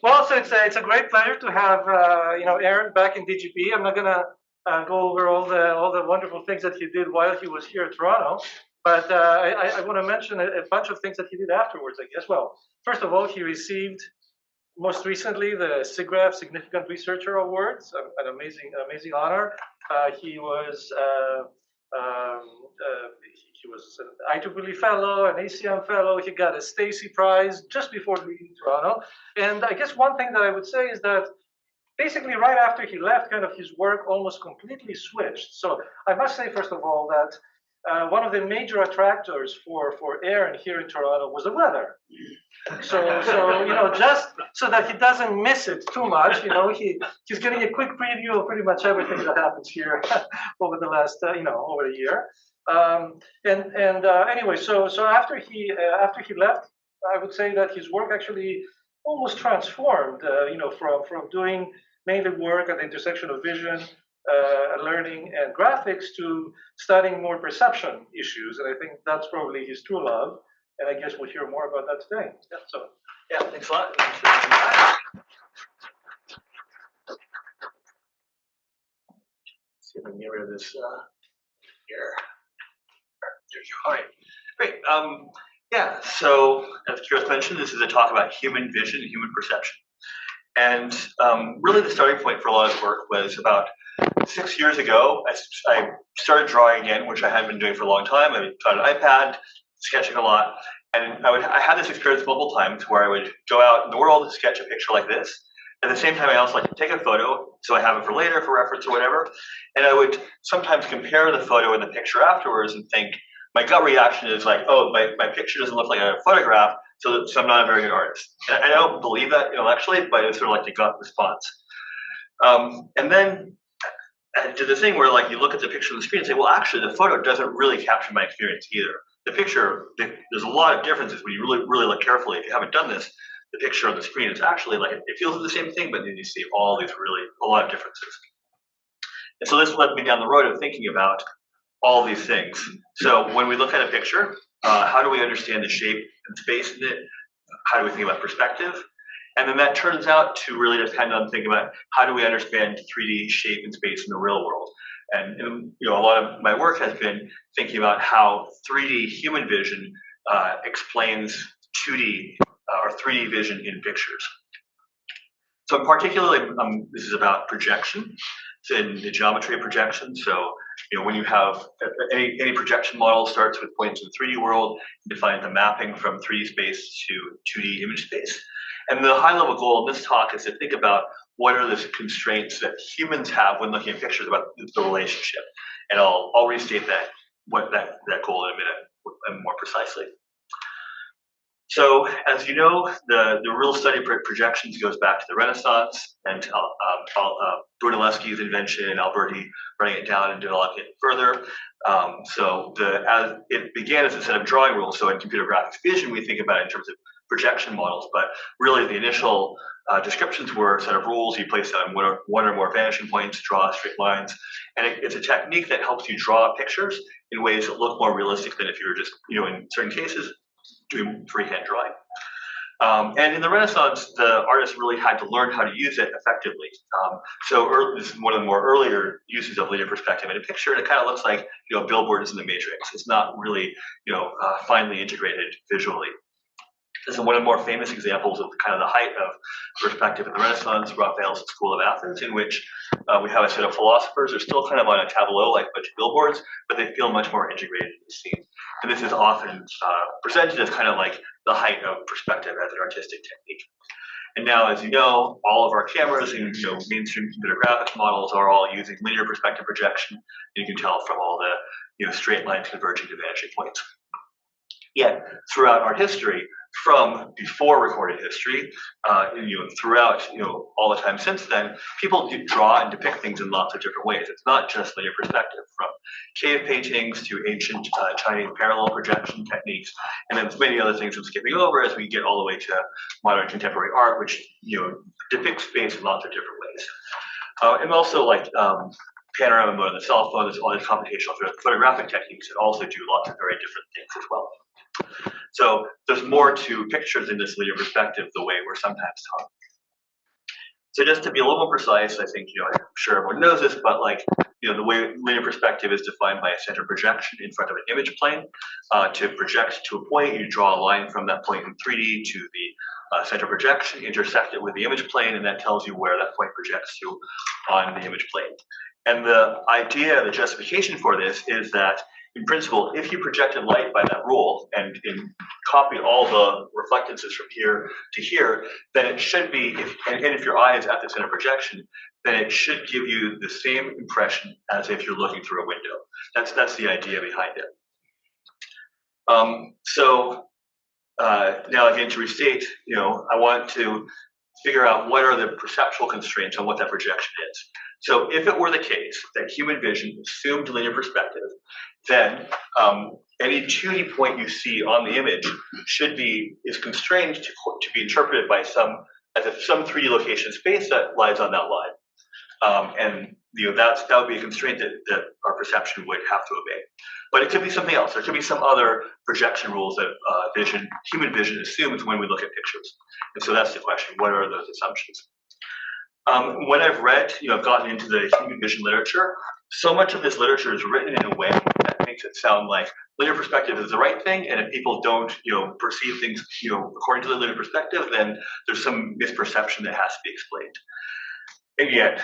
Well, so it's a great pleasure to have Aaron back in DGP. I'm not gonna go over all the wonderful things that he did while he was here in Toronto, but I want to mention a bunch of things that he did afterwards. I guess. Well, first of all, he received most recently the SIGGRAPH Significant Researcher Awards, an amazing honor. He was he was an IEEE fellow, an ACM fellow. He got a Stacy Prize just before leaving Toronto. And I guess one thing that I would say is that basically right after he left, kind of his work almost completely switched. So I must say, first of all, that one of the major attractors for Aaron here in Toronto was the weather. So just so that he doesn't miss it too much, he's getting a quick preview of pretty much everything that happens here over the last over a year. Anyway, so after he left, I would say that his work actually almost transformed. From doing mainly work at the intersection of vision, learning, and graphics to studying more perception issues, and I think that's probably his true love. And I guess we'll hear more about that today. Yeah, thanks a lot. Thanks for having me back. See if I can get rid of this here. There you go. All right, great. Yeah, so as Kiros mentioned, this is a talk about human vision and human perception. And really the starting point for a lot of work was about 6 years ago. I started drawing again, which I hadn't been doing for a long time. I taught an iPad, sketching a lot. And I had this experience multiple times where I would go out in the world and sketch a picture like this. At the same time, I also like to take a photo, so I have it for later, for reference or whatever. And I would sometimes compare the photo and the picture afterwards and think, my gut reaction is like, oh, my picture doesn't look like a photograph, so I'm not a very good artist. And I don't believe that intellectually, but it's sort of like the gut response. And then I did the thing where like you look at the picture on the screen and say, well, actually the photo doesn't really capture my experience either. The picture, there's a lot of differences when you really look carefully. If you haven't done this, the picture on the screen is actually like, it feels like the same thing, but then you see all these a lot of differences. And so this led me down the road of thinking about all these things. So when we look at a picture, how do we understand the shape and space in it? How do we think about perspective? And then that turns out to really depend on thinking about how do we understand 3D shape and space in the real world. And a lot of my work has been thinking about how 3D human vision explains 2D or 3D vision in pictures. So particularly, this is about projection. It's in the geometry of projection. So when you have any projection model starts with points in the 3D world, you define the mapping from 3D space to 2D image space. And the high-level goal of this talk is to think about what are the constraints that humans have when looking at pictures about the relationship. And I'll restate that goal in a minute more precisely. So as you know, the real study of projections goes back to the Renaissance and Brunelleschi's invention and Alberti running it down and developing it further. As it began as a set of drawing rules, so in computer graphics vision, we think about it in terms of projection models, but really the initial descriptions were a set of rules. You place on one or more vanishing points, draw straight lines, and it's a technique that helps you draw pictures in ways that look more realistic than if you were just, in certain cases, doing freehand drawing. And in the Renaissance, the artists really had to learn how to use it effectively. This is one of the more earlier uses of linear perspective in a picture, and it kind of looks like billboards in the Matrix. It's not really finely integrated visually. This is one of the more famous examples of kind of the height of perspective in the Renaissance, Raphael's School of Athens, in which we have a set of philosophers. They're still kind of on a tableau like a bunch of billboards, but they feel much more integrated in the scene. And this is often presented as kind of like the height of perspective as an artistic technique. And now, as you know, all of our cameras and mainstream computer graphics models are all using linear perspective projection. You can tell from all the straight lines converging to vanishing points. Yet, throughout art history, from before recorded history, throughout all the time since then, people do draw and depict things in lots of different ways. It's not just linear perspective, from cave paintings to ancient Chinese parallel projection techniques, and then many other things I'm skipping over as we get all the way to modern contemporary art, which depicts space in lots of different ways, and also like panorama mode on the cell phone. There's all these computational photographic techniques that also do lots of very different things as well. So there's more to pictures in this linear perspective the way we're sometimes taught. So just to be a little more precise, I think, I'm sure everyone knows this, but like, the way linear perspective is defined by a center projection in front of an image plane. To project to a point, you draw a line from that point in 3D to the center projection, intersect it with the image plane, and that tells you where that point projects to on the image plane. And the idea, the justification for this is that, in principle, if you projected light by that rule and copied all the reflectances from here to here, then it should be, and if your eye is at the center projection, then it should give you the same impression as if you're looking through a window. That's the idea behind it. Now again, to restate, I want to figure out what are the perceptual constraints on what that projection is. So if it were the case that human vision assumed linear perspective, then any 2D point you see on the image is constrained to be interpreted by some 3D location space that lies on that line. And that would be a constraint that our perception would have to obey. But it could be something else. There could be some other projection rules that human vision assumes when we look at pictures. And so that's the question: what are those assumptions? When I've read, I've gotten into the human vision literature. So much of this literature is written in a way that makes it sound like linear perspective is the right thing, and if people don't, perceive things, according to the linear perspective, then there's some misperception that has to be explained. And yet,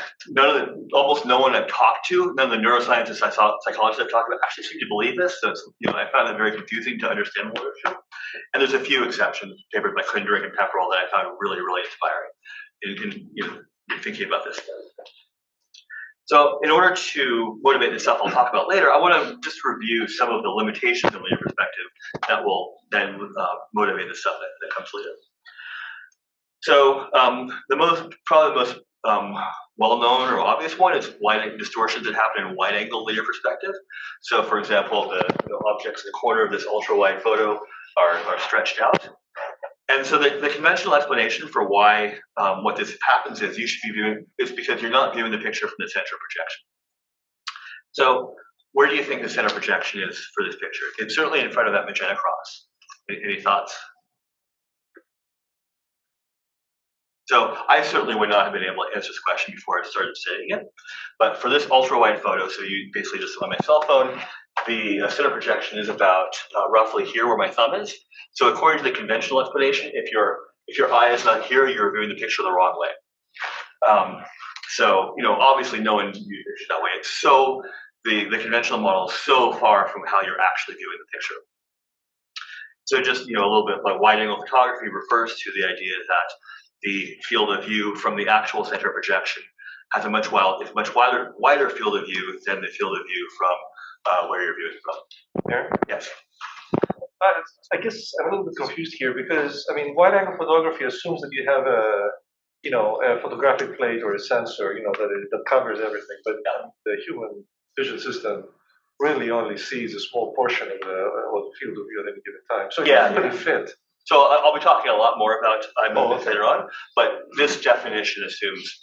almost no one I've talked to, none of the neuroscientists, psychologists I've talked about actually seem to believe this. So I found it very confusing to understand the literature. And there's a few exceptions, papers by Kundrik and Pepperell, that I found really, really inspiring in thinking about this. So in order to motivate the stuff I'll talk about later, I want to just review some of the limitations of linear perspective that will then motivate the stuff that comes later. So probably the most well-known or obvious one is wide distortions that happen in wide-angle linear perspective. So, for example, the objects in the corner of this ultra-wide photo are stretched out. And so the conventional explanation for why what this happens is is because you're not viewing the picture from the center of projection. So, where do you think the center projection is for this picture? It's certainly in front of that magenta cross. Any thoughts? So I certainly would not have been able to answer this question before I started studying it. But for this ultra-wide photo, so you basically just on my cell phone, the center projection is about roughly here where my thumb is. So according to the conventional explanation, if your eye is not here, you're viewing the picture the wrong way. So obviously no one views the picture that way. It's so the conventional model is so far from how you're actually viewing the picture. So just a little bit like wide-angle photography refers to the idea that the field of view from the actual center of projection has a much wider field of view than the field of view from where you're viewing from. Aaron? Yes. I guess I'm a little bit confused here because wide-angle photography assumes that you have a photographic plate or a sensor, that covers everything, but the human vision system really only sees a small portion of the field of view at any given time. So it doesn't really fit. So I'll be talking a lot more about later on, but this definition assumes,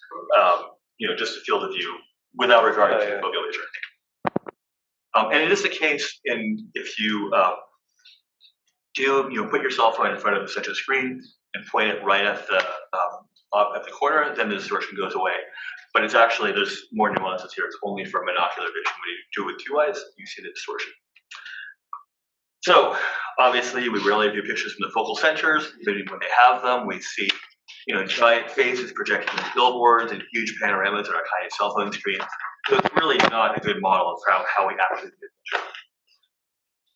just the field of view without regard to foveal vision. And it is the case if you put your cell phone in front of the center screen and point it right at the corner, then the distortion goes away. But it's actually, there's more nuances here. It's only for monocular vision. When you do it with two eyes, you see the distortion. So obviously, we rarely view pictures from the focal centers. Even when they have them, we see, giant faces projected into billboards and huge panoramas on our tiny cell phone screen. So it's really not a good model of how we actually view the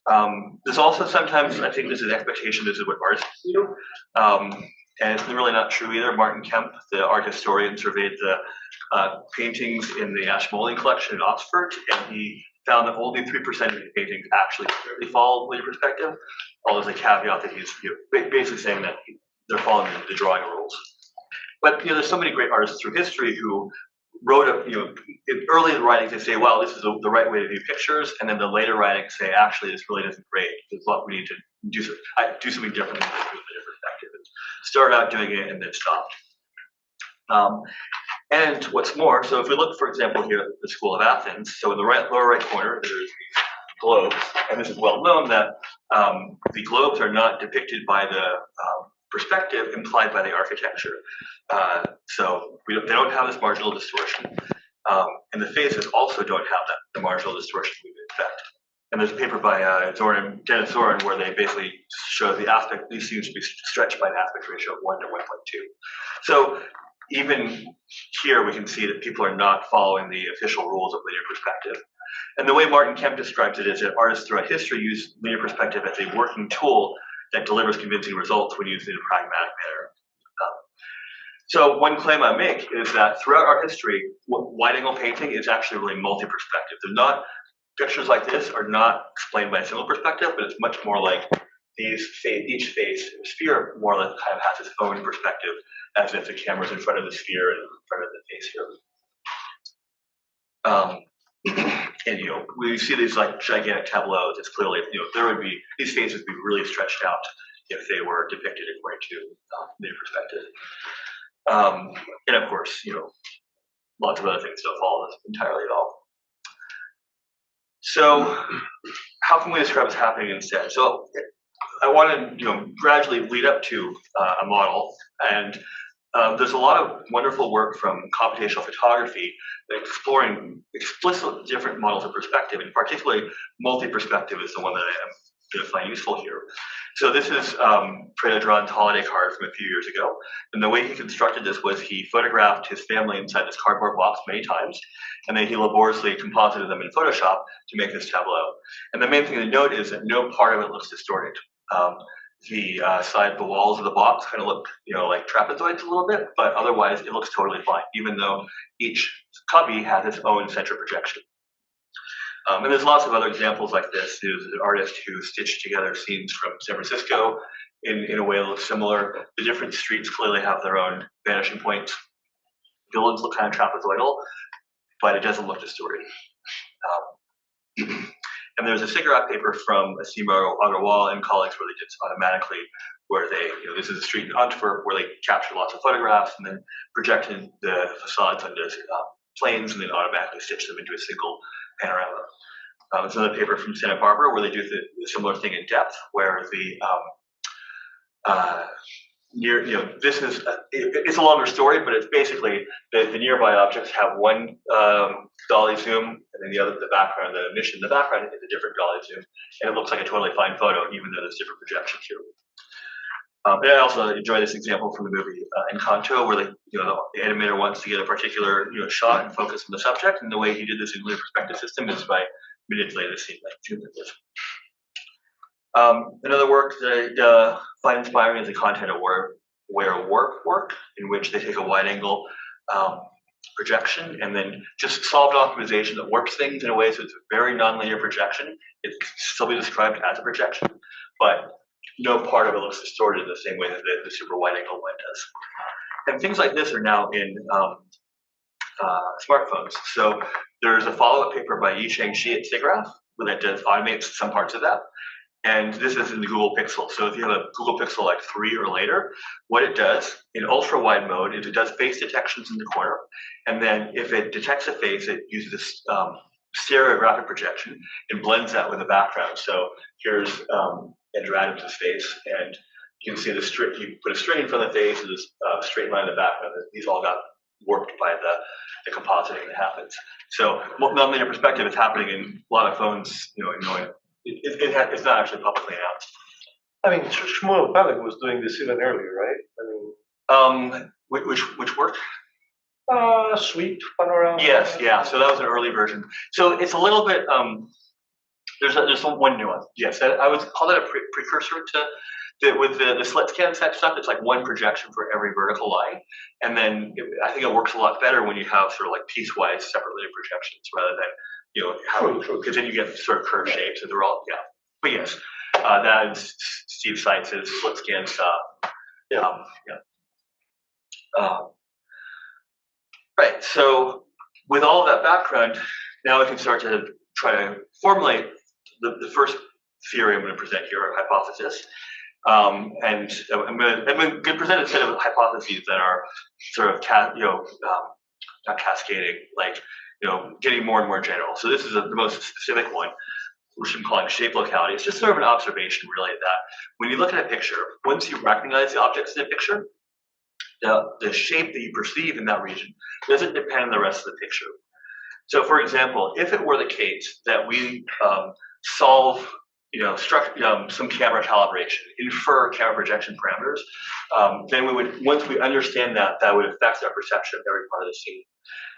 picture. There's also sometimes, I think this is an expectation, this is what artists do, and it's really not true either. Martin Kemp, the art historian, surveyed the paintings in the Ashmolean collection in Oxford, and he found that only 3% of the paintings actually clearly follow linear perspective. Although there's a caveat that he's basically saying that they're following the drawing rules. But there's so many great artists through history who wrote early in the writings they say, well, this is the right way to view pictures, and then the later writings say, actually, this really isn't great. There's a lot we need to do something different than linear perspective. And start out doing it and then stop. And what's more, so if we look, for example, here at the School of Athens, so in the lower right corner, there's these globes, and this is well known that the globes are not depicted by the perspective implied by the architecture. So they don't have this marginal distortion. And the faces also don't have the marginal distortion we would expect. And there's a paper by Dennis Zorin where they basically show the aspect, these seems to be stretched by an aspect ratio of 1 to 1.2. So even here we can see that people are not following the official rules of linear perspective. And the way Martin Kemp describes it is that artists throughout history use linear perspective as a working tool that delivers convincing results when used in a pragmatic manner. So one claim I make is that throughout our history, wide-angle painting is actually really multi-perspective. They're not, pictures like this are not explained by a single perspective, but it's much more like each face, sphere more or less kind of has its own perspective, as if the camera's in front of the sphere and in front of the face here. And when you see these like gigantic tableaus, it's clearly, these faces would be really stretched out if they were depicted according to their perspective. And of course, lots of other things don't follow this entirely at all. So how can we describe what's happening instead? So I want to gradually lead up to a model, and there's a lot of wonderful work from computational photography exploring explicit different models of perspective, and particularly multi-perspective is the one that I am going to find useful here. So this is Fredo Drawn's holiday card from a few years ago, and the way he constructed this was he photographed his family inside this cardboard box many times, and then he laboriously composited them in Photoshop to make this tableau. And the main thing to note is that no part of it looks distorted. The walls of the box kind of look, like trapezoids a little bit, but otherwise it looks totally fine, even though each cubby has its own center projection. And there's lots of other examples like this. There's an artist who stitched together scenes from San Francisco in a way that looks similar. The different streets clearly have their own vanishing points. Buildings look kind of trapezoidal, but it doesn't look distorted. And there's a cigarette paper from Asimo Agarwal and colleagues where they did this automatically, where they, this is a street in Antwerp where they captured lots of photographs and then projected the facades onto planes and then automatically stitched them into a single panorama. There's another paper from Santa Barbara where they do the similar thing in depth, where the this is it's a longer story, but it's basically the nearby objects have one dolly zoom, and then the background, the emission in the background is a different dolly zoom, and it looks like a totally fine photo, even though there's different projections here. And I also enjoy this example from the movie Encanto, where the animator wants to get a particular shot and focus on the subject, and the way he did this in linear perspective system is by manipulating the scene like this. Another work that I find inspiring is the content aware work, in which they take a wide-angle projection and then just solved optimization that warps things in a way so it's a very nonlinear projection. It can still be described as a projection, but no part of it looks distorted in the same way that the super wide-angle one does. And things like this are now in smartphones. So there's a follow-up paper by Yicheng Shi at SIGGRAPH that automates some parts of that. And this is in the Google Pixel. So if you have a Google Pixel like 3 or later, what it does in ultra-wide mode is it does face detections in the corner. And then if it detects a face, it uses this stereographic projection and blends that with the background. So here's Andrew Adams' face, and you can see the string. You put a string in front of the face and this straight line in the background. These all got warped by the compositing that happens. So nonlinear perspective is happening in a lot of phones, it's not actually publicly announced. I mean, Shmuel Peleg was doing this even earlier, right? Which work? Sweet panorama. Yes, yeah. So that was an early version. So it's a little bit. There's one nuance. Yes, I would call that a precursor to with the slit scan type stuff. It's like one projection for every vertical line, and then I think it works a lot better when you have sort of like piecewise separate linear projections rather than because then you get sort of curved shapes, and they're all But yes, that is Steve Seitz' slit scan stuff. Right. So with all of that background, now we can start to try to formulate the first theory I'm going to present here, or hypothesis. And I'm going to present a set of hypotheses that are sort of not cascading, like getting more and more general. So this is the most specific one, which I'm calling shape locality. It's just sort of an observation, really, that when you look at a picture, once you recognize the objects in the picture, the shape that you perceive in that region doesn't depend on the rest of the picture. So, for example, if it were the case that we solve, some camera calibration, infer camera projection parameters, then we would, once we understand that, that would affect our perception of every part of the scene.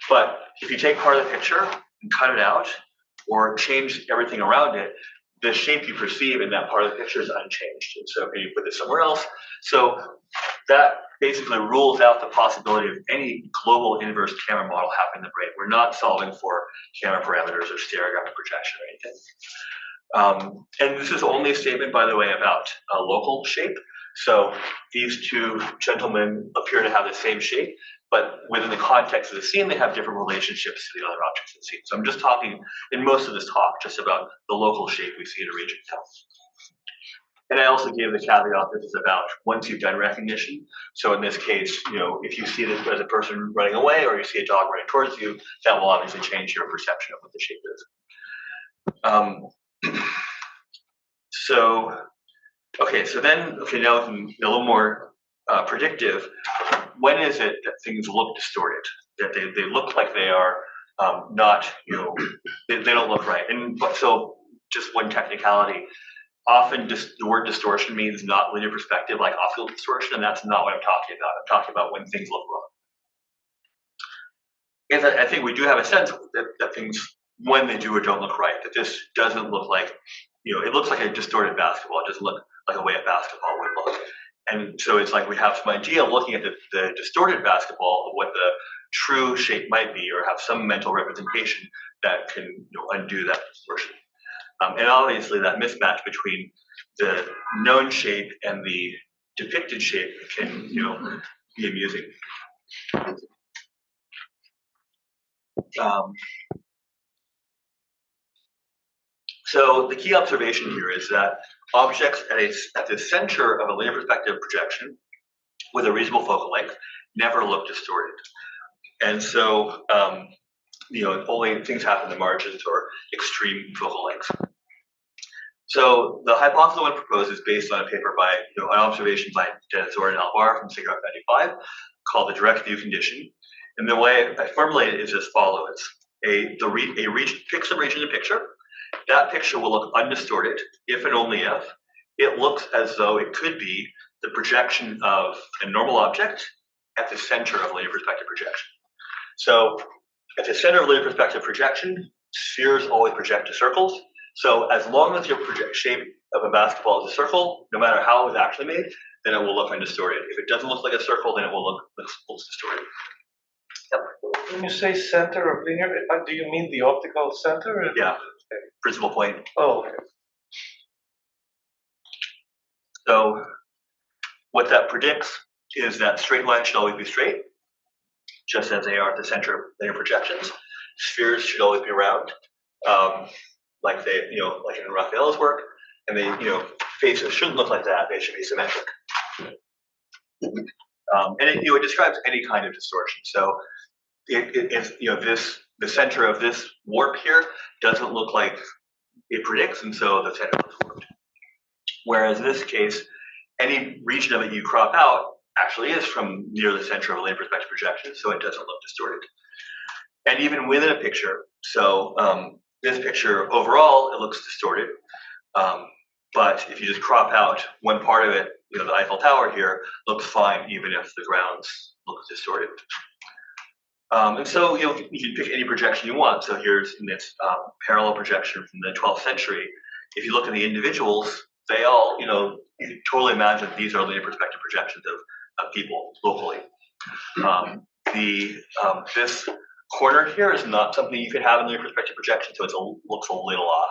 But if you take part of the picture and cut it out, or change everything around it, the shape you perceive in that part of the picture is unchanged. And so, can you put this somewhere else? So that basically rules out the possibility of any global inverse camera model happening in the brain. We're not solving for camera parameters or stereographic projection or anything. And this is only a statement, by the way, about local shape. So these two gentlemen appear to have the same shape, but within the context of the scene, they have different relationships to the other objects in the scene. So I'm just talking, in most of this talk, just about the local shape we see in a region itself. And I also gave the caveat this is about once you've done recognition. So in this case, if you see this as a person running away or you see a dog running towards you, that will obviously change your perception of what the shape is. So now a little more predictive. When is it that things look distorted? That they look like they are not, they don't look right. And so just one technicality, often just the word distortion means not linear perspective, like optical distortion, and that's not what I'm talking about. I'm talking about when things look wrong. And I think we do have a sense that things, when they do or don't look right, that this doesn't look like, it looks like a distorted basketball. It doesn't look like a way a basketball would look. And so it's like we have some idea looking at the distorted basketball of what the true shape might be, or have some mental representation that can undo that distortion. And obviously that mismatch between the known shape and the depicted shape can be amusing. So the key observation here is that objects at the center of a linear perspective projection with a reasonable focal length never look distorted. And so, only things happen in the margins or extreme focal lengths. So the hypothesis one proposed is based on a paper by, an observation by Denizor and Alvar from SIGGRAPH 95 called the direct view condition. And the way I formulate it is as follows. Pick some region in the picture. That picture will look undistorted if and only if it looks as though it could be the projection of a normal object at the center of linear perspective projection. So at the center of linear perspective projection, spheres always project to circles. So as long as your shape of a basketball is a circle, no matter how it was actually made, then it will look undistorted. If it doesn't look like a circle, then it will look distorted. Yep. When you say center of linear, do you mean the optical center? Yeah, principal point. Oh, okay. So what that predicts is that straight lines should always be straight, just as they are at the center of linear projections. Spheres should always be round, like in Raphael's work, and faces shouldn't look like that. They should be symmetric. And it describes any kind of distortion. So the center of this warp here doesn't look like it predicts, and so the center looks warped. Whereas in this case, any region of it you crop out actually is from near the center of a linear perspective projection, so it doesn't look distorted. And even within a picture, so this picture overall, it looks distorted. But if you just crop out one part of it, the Eiffel Tower here looks fine, even if the grounds look distorted. And so you can pick any projection you want. So here's in this parallel projection from the 12th century. If you look at the individuals, they all, you can totally imagine these are linear perspective projections of people locally. This corner here is not something you could have in linear perspective projection, so it looks a little off.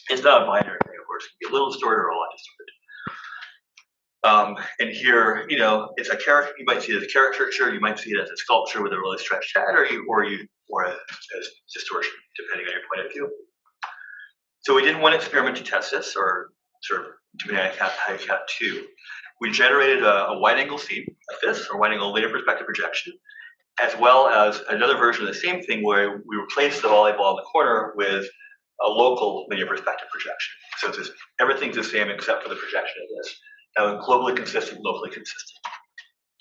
It's not a binary thing, of course. It can be a little distorted or a lot distorted. And here, it's a character. You might see it as a caricature. You might see it as a sculpture with a really stretched head, or as distortion, depending on your point of view. So we did one experiment to test this, or sort of depending on how you count two. We generated a wide-angle scene like this, or wide-angle linear perspective projection, as well as another version of the same thing where we replaced the volleyball in the corner with a local linear perspective projection. So it's just, everything's the same except for the projection of this. Now, globally consistent, locally consistent.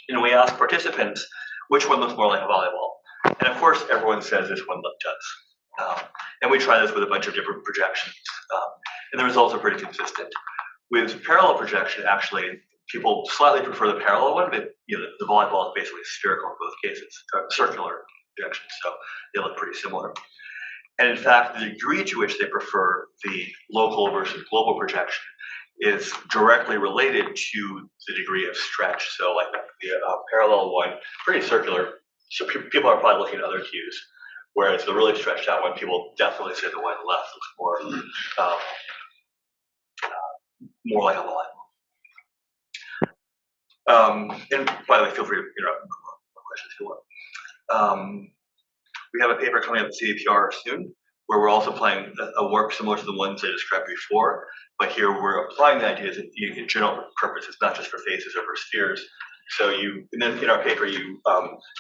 And we ask participants which one looks more like a volleyball. And of course, everyone says this one does. And we try this with a bunch of different projections. And the results are pretty consistent. With parallel projection, actually, people slightly prefer the parallel one, but the volleyball is basically spherical in both cases, circular projection, so they look pretty similar. And in fact, the degree to which they prefer the local versus global projection is directly related to the degree of stretch. So like the parallel one, pretty circular, so people are probably looking at other cues, whereas the really stretched out one, people definitely say the one on the left looks more like a volleyball. And by the way, feel free to interrupt more questions if you want. We have a paper coming up at CDPR soon, where we're also applying a work similar to the ones I described before, but here we're applying the ideas in general purpose. It's not just for faces or for spheres. So and then in our paper, you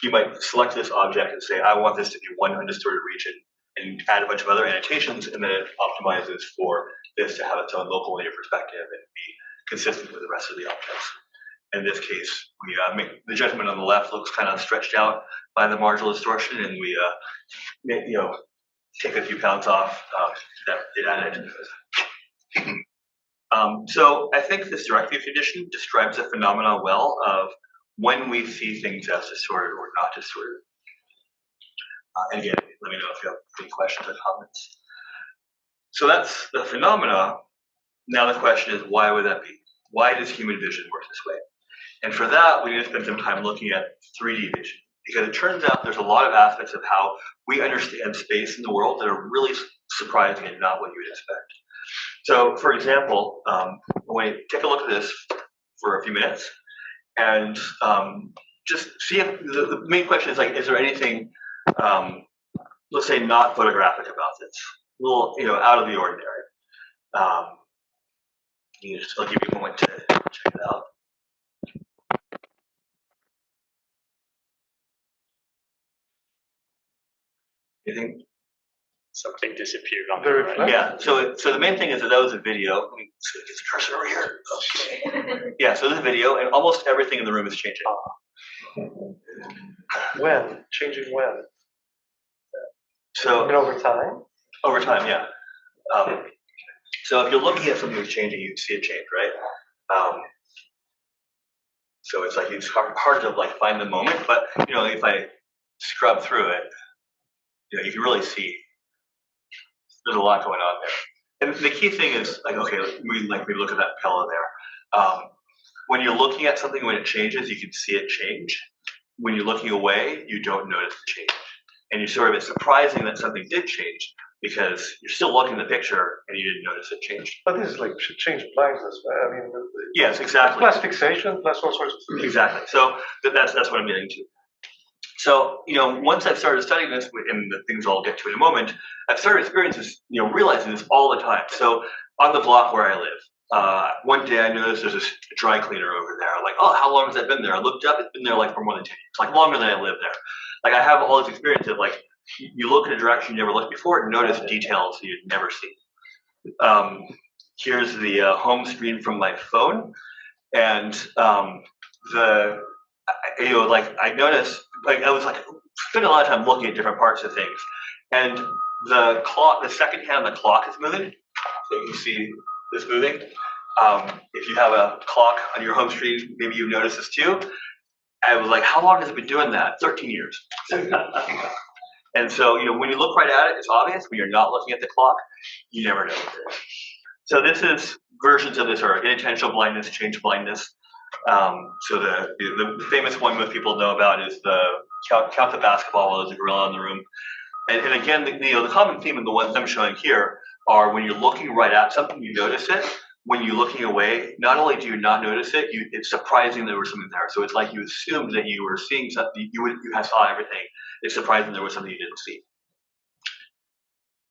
might select this object and say, I want this to be one undistorted region, and add a bunch of other annotations, and then it optimizes for this to have its own local linear perspective and be consistent with the rest of the objects. In this case, we make the judgment on the left looks kind of stretched out by the marginal distortion, and we take a few pounds off that it added. So I think this direct view condition describes the phenomenon well of when we see things as distorted or not distorted. And again, let me know if you have any questions or comments. So that's the phenomena. Now the question is, why would that be? Why does human vision work this way? And for that, we need to spend some time looking at 3D vision, because it turns out there's a lot of aspects of how we understand space in the world that are really surprising and not what you would expect. So, for example, when you take a look at this for a few minutes, and just see if the main question is like, is there anything, let's say, not photographic about this? A little, out of the ordinary. I'll give you a moment to check it out. Anything? Something disappeared on Very the right. flat. Yeah. So the main thing is that was a video. Let me get the cursor over here. Okay. Yeah. So this video, and almost everything in the room is changing. When? Changing when? So Over time? over time, yeah. So if you're looking at something that's changing, you see it change, right? So it's like it's hard to like find the moment, but if I scrub through it, you can really see there's a lot going on there. And the key thing is like, okay, we look at that pillow there. When you're looking at something, when it changes, you can see it change. When you're looking away, you don't notice the change. And it's surprising that something did change, because you're still looking at the picture and you didn't notice it changed. But this is like change blindness. I mean, Yes, exactly. plus fixation, plus all sorts of things. Exactly. So that's what I'm getting to. So once I've started studying this, and the things I'll get to in a moment, I've started experiencing this, realizing this all the time. So on the block where I live, one day I noticed there's a dry cleaner over there. Like, oh, how long has that been there? I looked up, it's been there like for more than 10 years, like longer than I lived there. Like I have all this experience of like, you look in a direction you never looked before and notice details you'd never seen. Here's the home screen from my phone, and I noticed, like I was like spending a lot of time looking at different parts of things, and the clock, the second hand on the clock is moving. So you can see this moving. If you have a clock on your home screen, maybe you notice this too. I was like, how long has it been doing that? 13 years. And so, when you look right at it, it's obvious. When you're not looking at the clock, you never know what it is. So this is versions of this are inattentional blindness, change blindness. So the famous one most people know about is the count the basketball while there's a gorilla in the room. And again, the common theme in the ones I'm showing here are when you're looking right at something, you notice it. When you're looking away, not only do you not notice it, it's surprising there was something there. So it's like you assumed that you were seeing something, you had saw everything. It's surprising there was something you didn't see.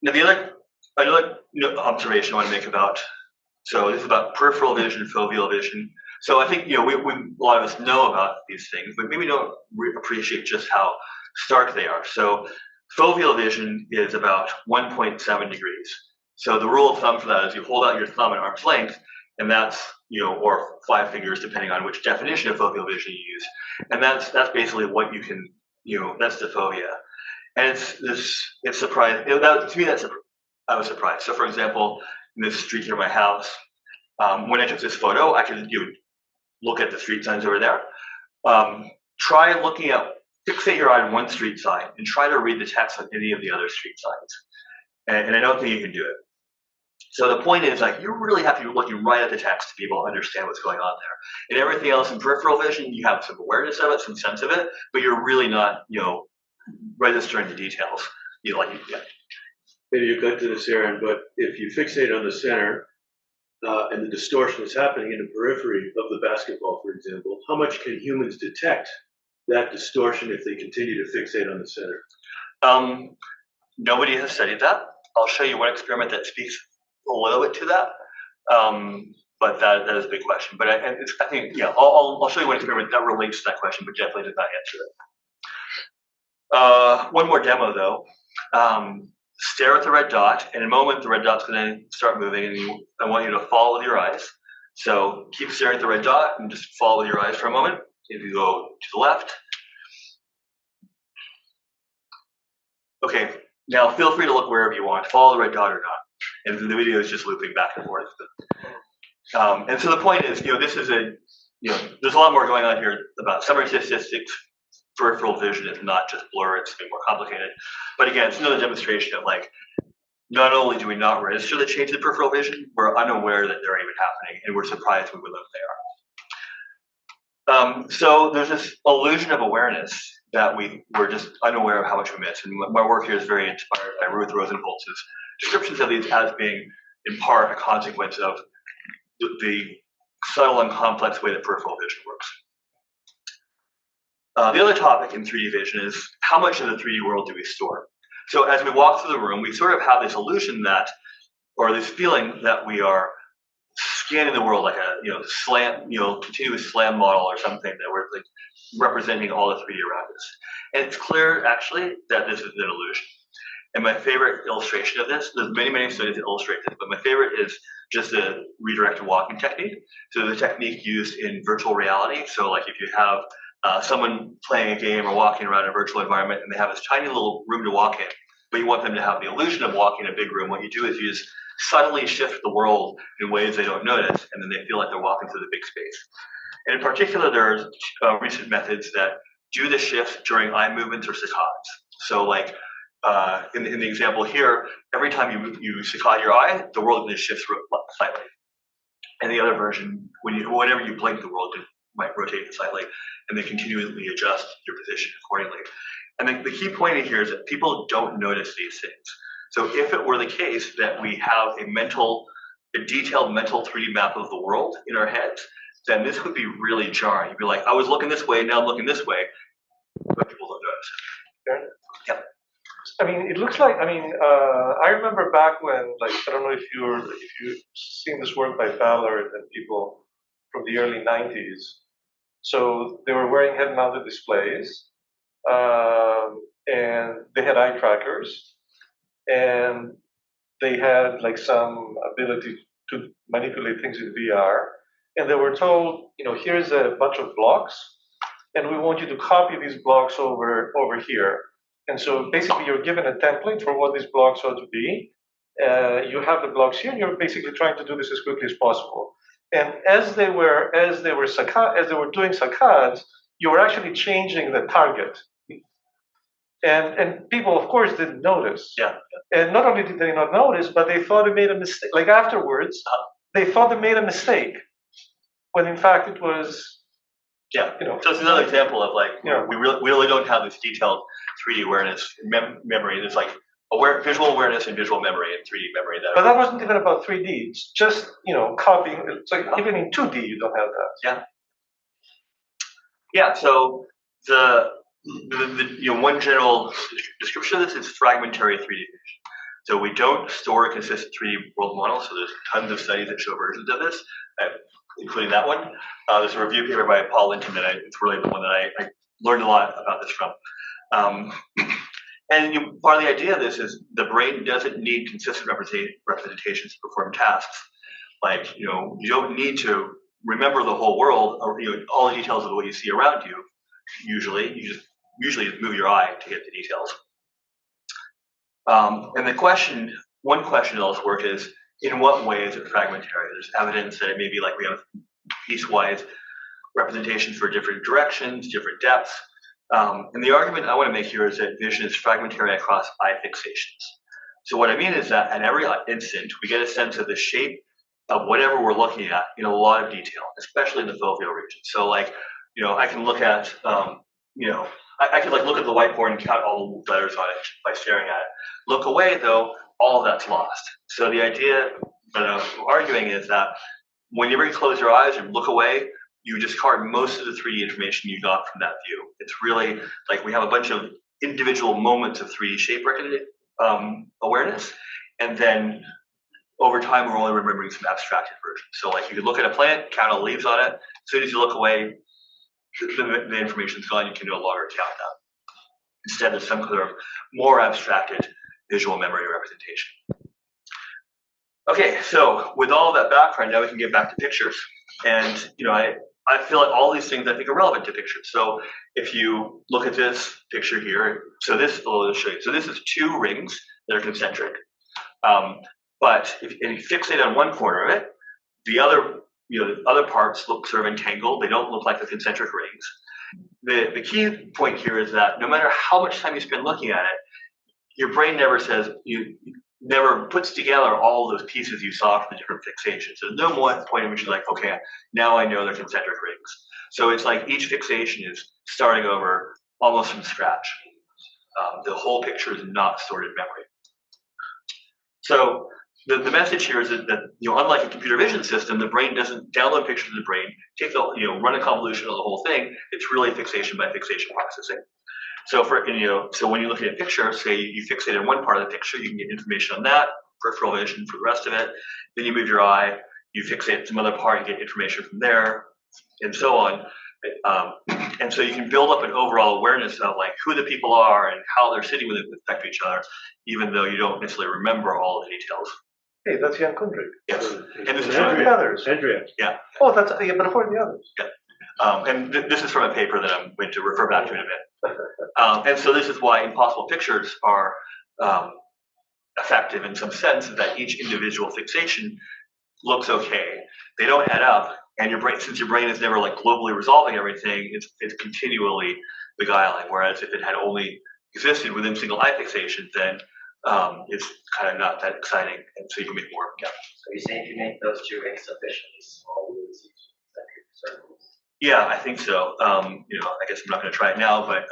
Now another observation I want to make about, so this is about peripheral vision, foveal vision. So I think a lot of us know about these things, but maybe don't appreciate just how stark they are. So foveal vision is about 1.7 degrees, So the rule of thumb for that is you hold out your thumb at arm's length, and that's, or 5 fingers, depending on which definition of foveal vision you use. And that's basically what you can, that's the fovea. And it's surprising. To me, I was surprised. So for example, in this street near my house, when I took this photo, I could look at the street signs over there. Try fixate your eye on one street sign and try to read the text on any of the other street signs. And I don't think you can do it. So the point is, like, you really have to be looking right at the text to be able to understand what's going on there. And everything else in peripheral vision, you have some awareness of it, some sense of it, but you're really not, registering the details. Maybe you got to this, Aaron, but if you fixate on the center and the distortion is happening in the periphery of the basketball, for example, how much can humans detect that distortion if they continue to fixate on the center? Nobody has studied that. I'll show you one experiment that speaks a little bit to that, but that is a big question. But I think, I'll show you one experiment that relates to that question, but definitely does not answer it. One more demo though. Stare at the red dot, and in a moment the red dot's going to start moving, and I want you to follow with your eyes. So keep staring at the red dot and just follow with your eyes for a moment. If you go to the left. Okay, now feel free to look wherever you want, follow the red dot or not. And the video is just looping back and forth. And so the point is, this is there's a lot more going on here about summary statistics. Peripheral vision is not just blur, it's a bit more complicated. But again, it's another demonstration of, like, not only do we not register the change in peripheral vision, we're unaware that they're even happening, and we're surprised when we learn they are. So there's this illusion of awareness that we're just unaware of how much we miss. And my work here is very inspired by Ruth Rosenholz's descriptions of these as being, in part, a consequence of the subtle and complex way that peripheral vision works. The other topic in 3D vision is how much of the 3D world do we store? So as we walk through the room, we sort of have this illusion that, or this feeling that we are scanning the world like a continuous slam model or something, that we're like representing all the 3D around us. And it's clear actually that this is an illusion. And my favorite illustration of this, there's many studies that illustrate this, but my favorite is just the redirected walking technique. So the technique used in virtual reality. So like if you have someone playing a game or walking around a virtual environment and they have this tiny little room to walk in, but you want them to have the illusion of walking in a big room, what you do is you just subtly shift the world in ways they don't notice, and then they feel like they're walking through the big space. And in particular, there's recent methods that do the shift during eye movements or saccades. So like in the example here, every time you saccade your eye, the world just shifts slightly. And the other version, whenever you blink, the world might rotate slightly, and then continually adjust your position accordingly. And the key point here is that people don't notice these things. So if it were the case that we have a detailed mental 3D map of the world in our heads, then this would be really jarring. You'd be like, I was looking this way, now I'm looking this way, but people don't notice it. Yeah. I mean, it looks like, I remember back when, like, I don't know if you've seen this work by Ballard and people from the early 90s. So they were wearing head-mounted displays, and they had eye trackers, and they had like some ability to manipulate things in VR. And they were told, here's a bunch of blocks, and we want you to copy these blocks over here. And so basically you're given a template for what these blocks ought to be. You have the blocks here, and you're basically trying to do this as quickly as possible. And as they were doing saccades, you were actually changing the target. And people, of course, didn't notice. Yeah. And not only did they not notice, but they thought they made a mistake. Like afterwards, they thought they made a mistake, when in fact it was. Yeah. So it's another example of like, we really don't have this detailed 3D awareness memory. There's like visual awareness and visual memory and 3D memory. But that wasn't even about 3D. It's just copying. It's like even in 2D you don't have that. Yeah. Yeah. So the one general description of this is fragmentary 3D vision. So we don't store a consistent 3D world model. So there's tons of studies that show versions of this, including that one. There's a review paper by Paul Linton, and it's really the one that I learned a lot about this from. And part of the idea of this is the brain doesn't need consistent representations to perform tasks. Like, you don't need to remember the whole world or all the details of what you see around you. Usually, you just move your eye to get the details. And one question of this work is, in what way is it fragmentary? There's evidence that it may be like we have piecewise representations for different directions, different depths. And the argument I want to make here is that vision is fragmentary across eye fixations. So what I mean is that at every instant, we get a sense of the shape of whatever we're looking at in a lot of detail, especially in the foveal region. So like, I can look at, I could like look at the whiteboard and count all the letters on it by staring at it. Look away though, all of that's lost. So the idea that I'm arguing is that whenever you close your eyes and look away, you discard most of the 3D information you got from that view. It's really like we have a bunch of individual moments of 3D shape awareness, and then over time we're only remembering some abstracted versions. So like you could look at a plant, count all the leaves on it. As soon as you look away, the information's gone. You can no longer count that. Instead, there's some kind of more abstracted visual memory representation. Okay, so with all that background, now we can get back to pictures. And I feel like all these things I think are relevant to pictures. So if you look at this picture here, so this, I'll show you. So this is 2 rings that are concentric. But if you fixate on one corner of it, the other parts look sort of entangled. They don't look like the concentric rings. The key point here is that no matter how much time you spend looking at it, your brain never never puts together all those pieces you saw from the different fixations. There's no more point in which you're like, okay, now I know they're concentric rings. So it's like each fixation is starting over almost from scratch. The whole picture is not stored in memory. So the message here is that unlike a computer vision system, the brain doesn't download pictures of the brain, run a convolution of the whole thing. It's really fixation by fixation processing. So so when you're looking at a picture, say you fixate on one part of the picture, you can get information on that, peripheral vision for the rest of it. Then you move your eye, you fixate some other part, you get information from there, and so on. And so you can build up an overall awareness of like who the people are and how they're sitting with respect to each other, even though you don't necessarily remember all the details. Hey, that's Jan Kundrik. Yes. And this is Who are the others? Andrea. Yeah. Oh, but who are the others? Yeah. And this is from a paper that I'm going to refer back to in a bit. And so this is why impossible pictures are effective in some sense, that each individual fixation looks okay. They don't add up, and your brain, since your brain is never like globally resolving everything, it's continually beguiling. Whereas if it had only existed within single eye fixation, then it's kind of not that exciting, and so you can make more. Yeah. So you're saying if you make those 2 rings sufficiently small, you would see concentric circles? Yeah, I think so. I guess I'm not going to try it now, but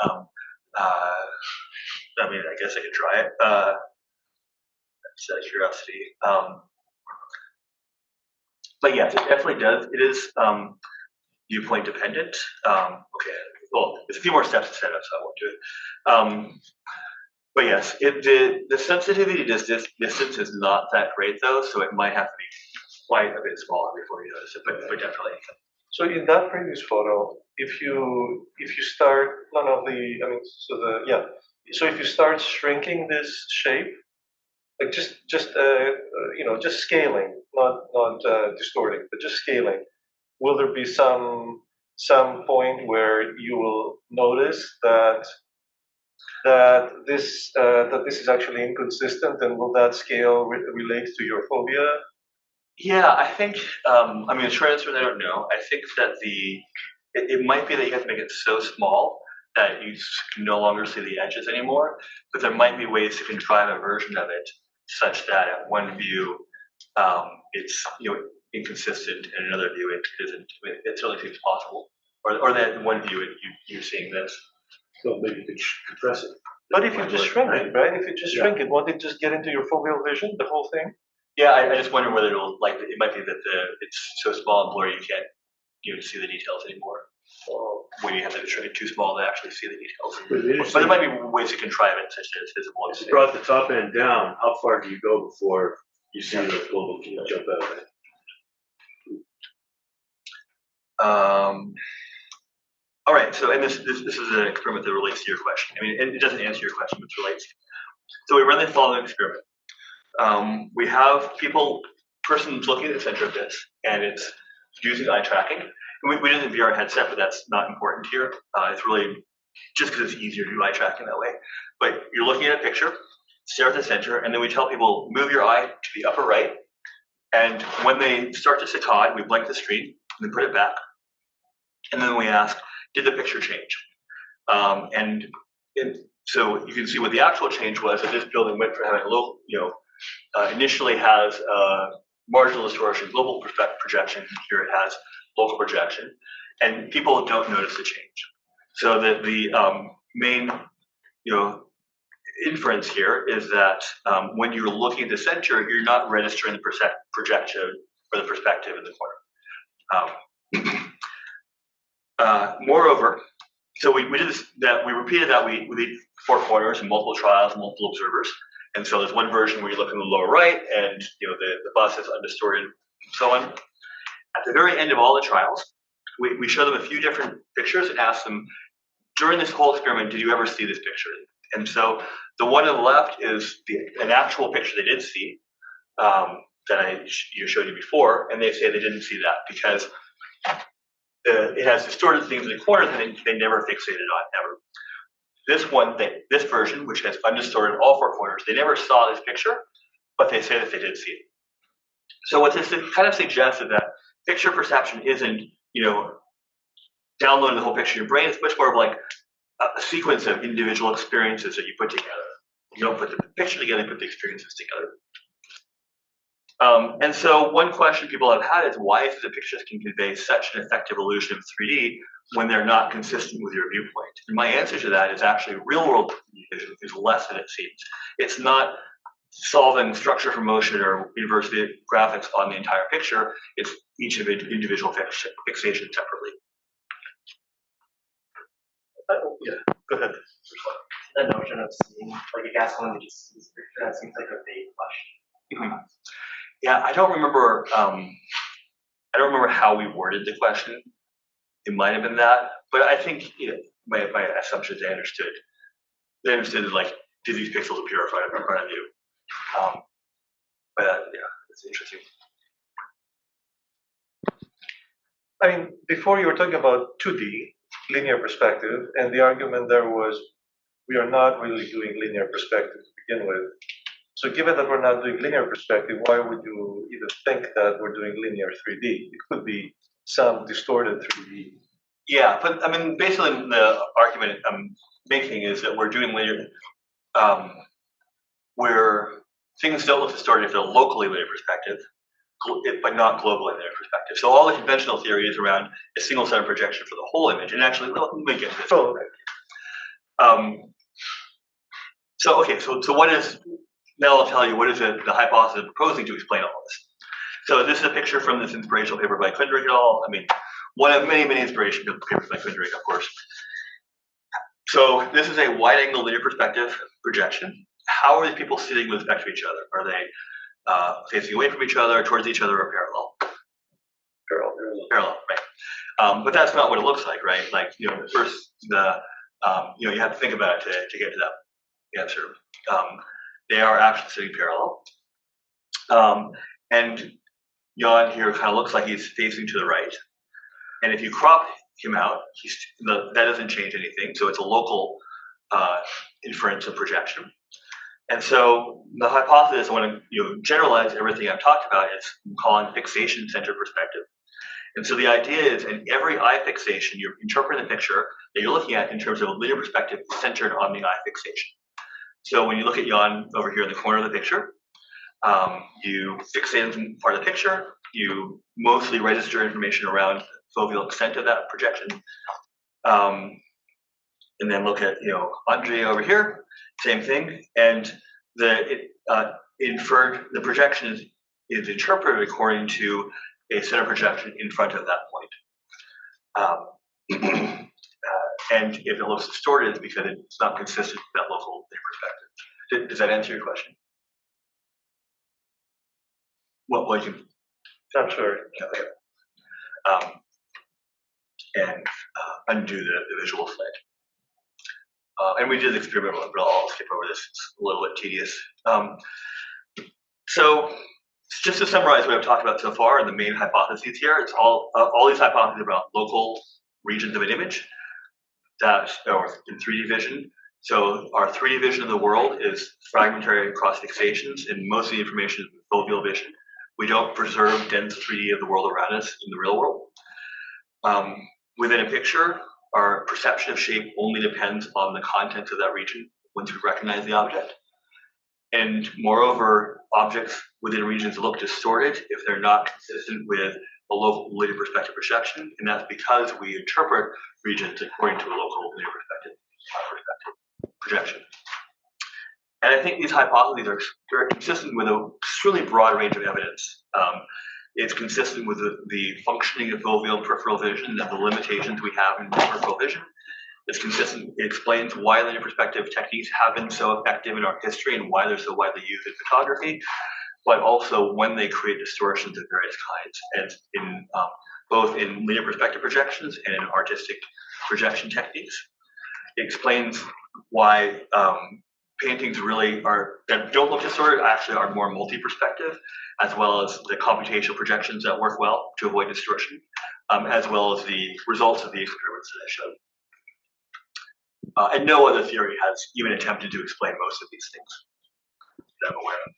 I mean, I guess I could try it. Just out of curiosity. But yes, it definitely does. It is viewpoint dependent. Okay, well, there's a few more steps to set up, so I won't do it. But yes, the sensitivity to distance is not that great though, so it might have to be quite a bit smaller before you notice it, but definitely. So in that previous photo, if you start so if you start shrinking this shape, like just scaling, not distorting, but just scaling, will there be some point where you will notice that this is actually inconsistent, and will that scale relate to your phobia? Yeah, I think, the short answer is I don't know. I think that it might be that you have to make it so small that you can no longer see the edges anymore, but there might be ways to contrive a version of it such that at one view, it's inconsistent, and another view it isn't. It certainly seems possible. Or that in one view you're seeing this. So maybe you could compress it. But if you just shrink it, right? If you just shrink it, won't it just get into your foveal vision, the whole thing? Yeah, I just wonder whether it might be that it's so small and blurry you can't see the details anymore. Or when you have to shrink it too small to actually see the details. But there might be ways to contrive it such that it's visible. If you brought the top end down, how far do you go before you see the global jump out of it? All right, so and this is an experiment that relates to your question. I mean, it doesn't answer your question, but it relates. So we run the following experiment. We have persons looking at the center of this, and it's using eye tracking. We did the VR headset, but that's not important here. It's really just because it's easier to do eye tracking that way. But you're looking at a picture, stare at the center, and then we tell people, move your eye to the upper right. And when they start to saccade, we blank the screen, and then put it back. And then we ask, did the picture change? So you can see what the actual change was, that this building went from having a low, initially has marginal distortion, global projection. Here it has local projection, and people don't notice the change. So the main, inference here is that when you're looking at the center, you're not registering the projection or the perspective in the corner. Moreover, so we did this. We repeated that. We did 4 corners and multiple trials, multiple observers. And so there's one version where you look in the lower right, and the bus is undistorted, and so on. At the very end of all the trials, we show them a few different pictures and ask them, during this whole experiment, did you ever see this picture? And so the one on the left is an actual picture they did see that I showed you before, and they say they didn't see that because it has distorted things in the corner that they never fixated on, ever. This version, which has undistorted all 4 corners, they never saw this picture, but they say that they did see it. So what this kind of suggests is that picture perception isn't, downloading the whole picture in your brain. It's much more of like a sequence of individual experiences that you put together. You don't put the picture together, you put the experiences together. And so one question people have had is, why is it that pictures can convey such an effective illusion of 3D when they're not consistent with your viewpoint? And my answer to that is actually real-world vision is less than it seems. It's not solving structure for motion or university graphics on the entire picture. It's each of individual fixation separately. Yeah, go ahead. The notion of seeing, like a gas one just sees a picture, that seems like a vague question. Yeah, I don't remember how we worded the question. It might have been that, but I think my assumption is they understood. They understood that, like, did these pixels appear in front of you? But yeah, it's interesting. I mean, before you were talking about 2D, linear perspective, and the argument there was we are not really doing linear perspective to begin with. So given that we're not doing linear perspective, why would you even think that we're doing linear 3D? It could be some distorted 3D. Yeah, but I mean, basically the argument I'm making is that we're doing linear, where things don't look distorted if they're locally linear perspective, but not globally linear perspective. So all the conventional theory is around a single center projection for the whole image. And actually, let me get to this. So what is, now I'll tell you what is the hypothesis I'm proposing to explain all of this. So this is a picture from this inspirational paper by Kundrik et al. I mean, one of many, many inspirational papers by Kundrik, of course. So this is a wide-angle linear perspective projection. How are these people sitting with respect to each other? Are they facing away from each other, towards each other, or parallel? Parallel, right? But that's not what it looks like, right? Like, first you have to think about it to get to that answer. They are actually sitting parallel, and Jan here kind of looks like he's facing to the right. And if you crop him out, that doesn't change anything. So it's a local inference of projection. And so the hypothesis, I want to generalize everything I've talked about, is I'm calling fixation center perspective. And so the idea is, in every eye fixation, you're interpreting the picture that you're looking at in terms of a linear perspective centered on the eye fixation. So when you look at Jan over here in the corner of the picture, you fixate on part of the picture, you mostly register information around the foveal extent of that projection. And then look at Andre over here, same thing. And the projection is interpreted according to a center projection in front of that point. And if it looks distorted, it's because it's not consistent with that local perspective. Does that answer your question? Well, you can. Not sure. Okay. And undo the visual sled. And we did the experiment, but I'll skip over this. It's a little bit tedious. So just to summarize what I've talked about so far and the main hypotheses here, it's all these hypotheses about local regions of an image that are in 3D vision. So our 3D vision of the world is fragmentary across fixations, and most of the information is foveal vision. We don't preserve dense 3D of the world around us in the real world. Within a picture, our perception of shape only depends on the contents of that region once we recognize the object. And moreover, objects within regions look distorted if they're not consistent with a local linear perspective perception, and that's because we interpret regions according to a local linear perspective projection. And I think these hypotheses are very consistent with a extremely broad range of evidence. It's consistent with the functioning of foveal and peripheral vision and the limitations we have in peripheral vision. It's consistent. It explains why linear perspective techniques have been so effective in our history and why they're so widely used in photography, but also when they create distortions of various kinds, and in both in linear perspective projections and in artistic projection techniques. It explains why paintings really that don't look distorted actually are more multi-perspective, as well as the computational projections that work well to avoid distortion, as well as the results of the experiments that I showed. And no other theory has even attempted to explain most of these things that I'm aware of.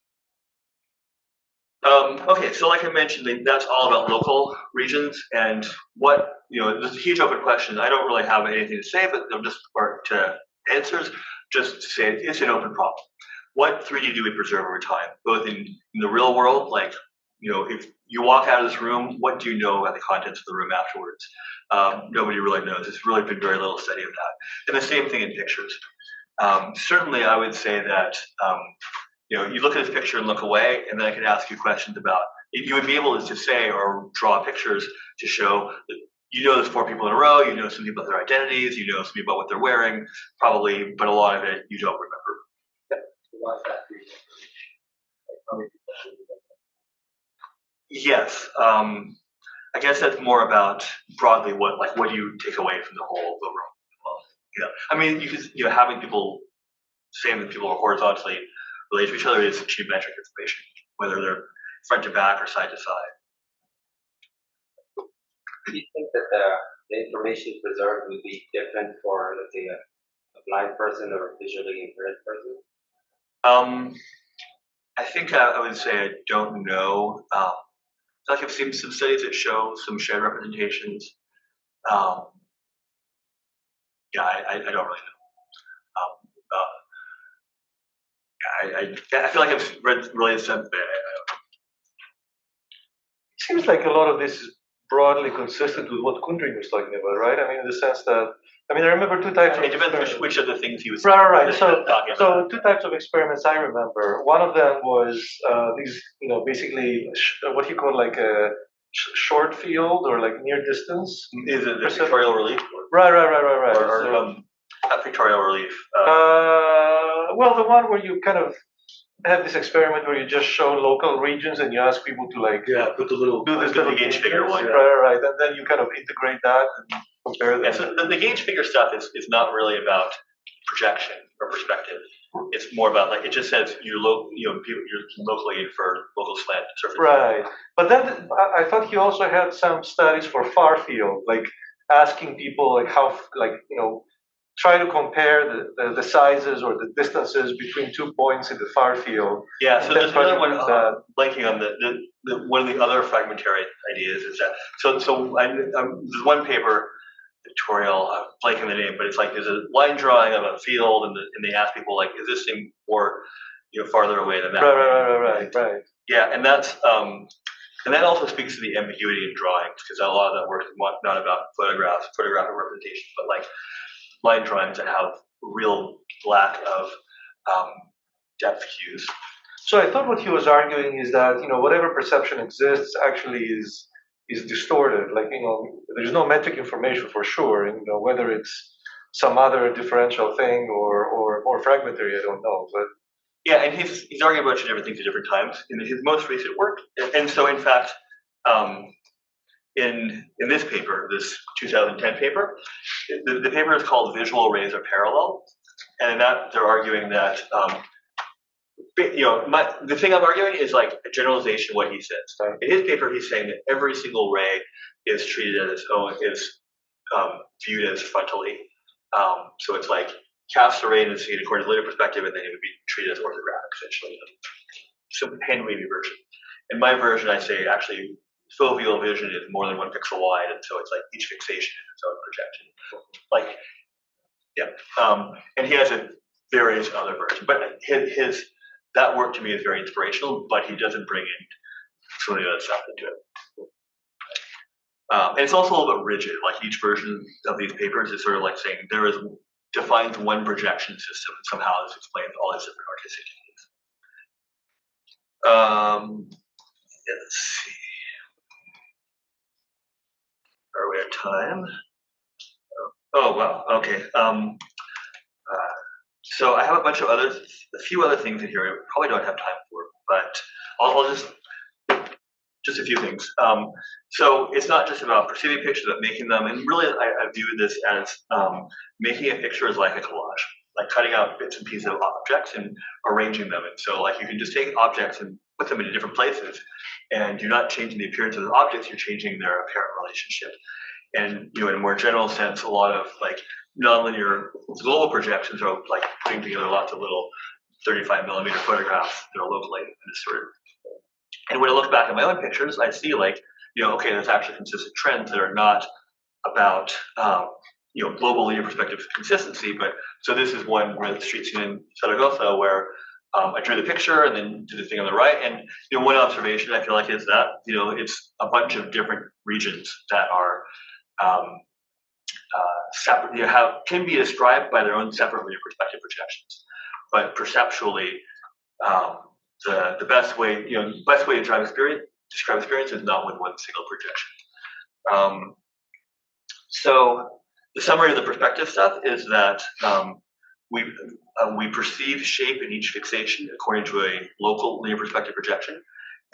Okay, so like I mentioned, that's all about local regions, and what, there's a huge open question. I don't really have anything to say, but I'm just, or to answers, just to say it's an open problem. What 3D do we preserve over time, both in the real world, like, if you walk out of this room, what do you know about the contents of the room afterwards? Nobody really knows. There's really been very little study of that. And the same thing in pictures. Certainly, I would say that, you look at this picture and look away, and then I could ask you questions about, you would be able to say or draw pictures to show that there's 4 people in a row, something about their identities, something about what they're wearing, probably, but a lot of it you don't remember. Yes, I guess that's more about broadly what do you take away from the whole overall? I mean, having people saying that people are horizontally related to each other is geometric information, whether they're front to back or side to side. Do you think that the information preserved would be different for, let's say, a blind person or a visually impaired person? I think I would say I don't know. I've seen some studies that show some shared representations. I don't really know. I feel like I've read really some. It seems like a lot of this is broadly consistent with what Kundry was talking about, right? I mean, in the sense that, I remember 2 types of. It depends which of the things he was. Right. So 2 types of experiments I remember. One of them was these, basically what you call like a short field or like near distance. Is it the pictorial relief? Right. Or not pictorial relief. Well, the one where you kind of have this experiment where you just show local regions and you ask people to put the little do this little gauge figure one. Right, and then you kind of integrate that and compare them. Yeah, so the gauge figure stuff is not really about projection or perspective. It's more about it just says you locally infer local slant surface. Right, but then I thought he also had some studies for far field, like asking people how try to compare the sizes or the distances between 2 points in the far field. Yeah, so there's another one blanking on the one of the other fragmentary ideas is that there's one paper tutorial, I'm blanking the name, but it's there's a line drawing of a field and they ask people is this thing more farther away than that? Right. Yeah, and that's and that also speaks to the ambiguity in drawings because a lot of that work is not about photographic representation, but line drawings that have real lack of depth cues. So I thought what he was arguing is that whatever perception exists actually is distorted. There's no metric information for sure, and whether it's some other differential thing or fragmentary, I don't know. But yeah, and he's arguing about different things at different times in his most recent work, and so in fact, in this paper, this 2010 paper, the paper is called Visual Arrays Are Parallel, and in that they're arguing that the thing I'm arguing is like a generalization of what he says. In his paper, he's saying that every single ray is treated as its own, is viewed as frontally. So it's like cast the ray in the scene according to the later perspective, and then it would be treated as orthographic, essentially. So hand-wavy version. In my version, I say actually foveal vision is more than 1 pixel wide, and so it's like each fixation is its own projection. Like, yeah. And he has various other versions, but his that work to me is very inspirational, but he doesn't bring in some of the other stuff into it. And it's also a little bit rigid, like each version of these papers is sort of like saying defines one projection system, and somehow this explains all these different artistic techniques. Let's see. Are we at time? Oh, wow, okay. So I have a few other things in here I probably don't have time for, but I'll just a few things. So it's not just about perceiving pictures, but making them, and really I view this as making a picture is like a collage, like cutting out bits and pieces of objects and arranging them. And so like you can just take objects and put them into different places, and you're not changing the appearance of the objects, you're changing their apparent relationship. And in a more general sense, a lot of like nonlinear global projections are like putting together lots of little 35mm photographs that are locally and distorted. And when I look back at my own pictures, I see like, okay, there's actually consistent trends that are not about, global linear perspective consistency, but so this is one where the street scene in Zaragoza where I drew the picture and then did the thing on the right. And, one observation I feel like is that, it's a bunch of different regions that are separate, can be described by their own separate linear perspective projections, but perceptually, the best way, to describe experience is not with one single projection. So the summary of the perspective stuff is that we perceive shape in each fixation according to a local linear perspective projection.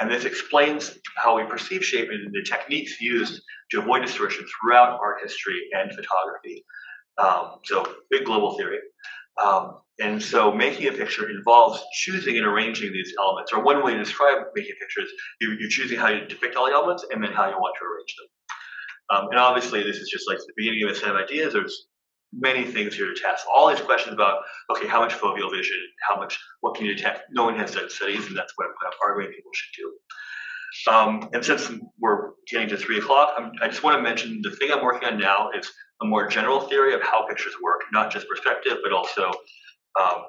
And this explains how we perceive shape and the techniques used to avoid distortion throughout art history and photography. So big global theory. And so making a picture involves choosing and arranging these elements. Or one way to describe making a picture is you're choosing how you depict all the elements and then how you want to arrange them. And obviously this is just like the beginning of a set of ideas. There's many things here to test. All these questions about, okay, how much foveal vision, what can you detect? No one has done studies, and that's what I'm kind of arguing people should do. And since we're getting to 3 o'clock, I just want to mention the thing I'm working on now is a more general theory of how pictures work, not just perspective, but also,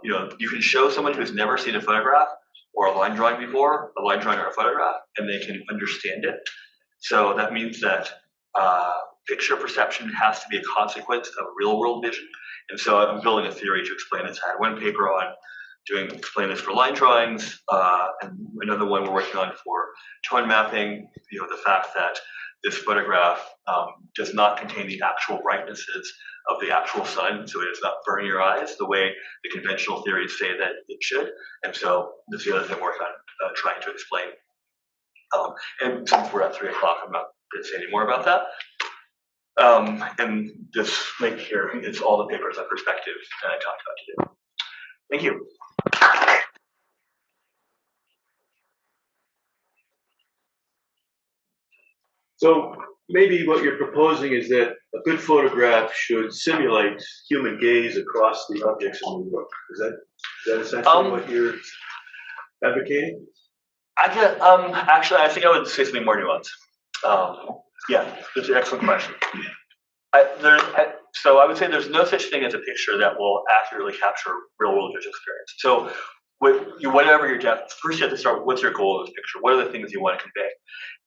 you can show someone who's never seen a photograph or a line drawing before, a line drawing or a photograph, and they can understand it. So that means that picture perception has to be a consequence of real world vision. And so I'm building a theory to explain this. I had one paper on explain this for line drawings, and another one we're working on for tone mapping, the fact that this photograph does not contain the actual brightnesses of the actual sun, so it does not burn your eyes the way the conventional theories say that it should. And so that's the other thing we're working on trying to explain. And since we're at 3 o'clock, I'm not going to say any more about that. And this link here is all the papers on perspective that I talked about today. Thank you. So maybe what you're proposing is that a good photograph should simulate human gaze across the objects in the work. Is that essentially what you're advocating? Actually, I think I would say something more nuanced. Yeah, that's an excellent question. So I would say there's no such thing as a picture that will accurately capture real-world visual experience. So whatever your depth, first you have to start with what's your goal of this picture? What are the things you want to convey?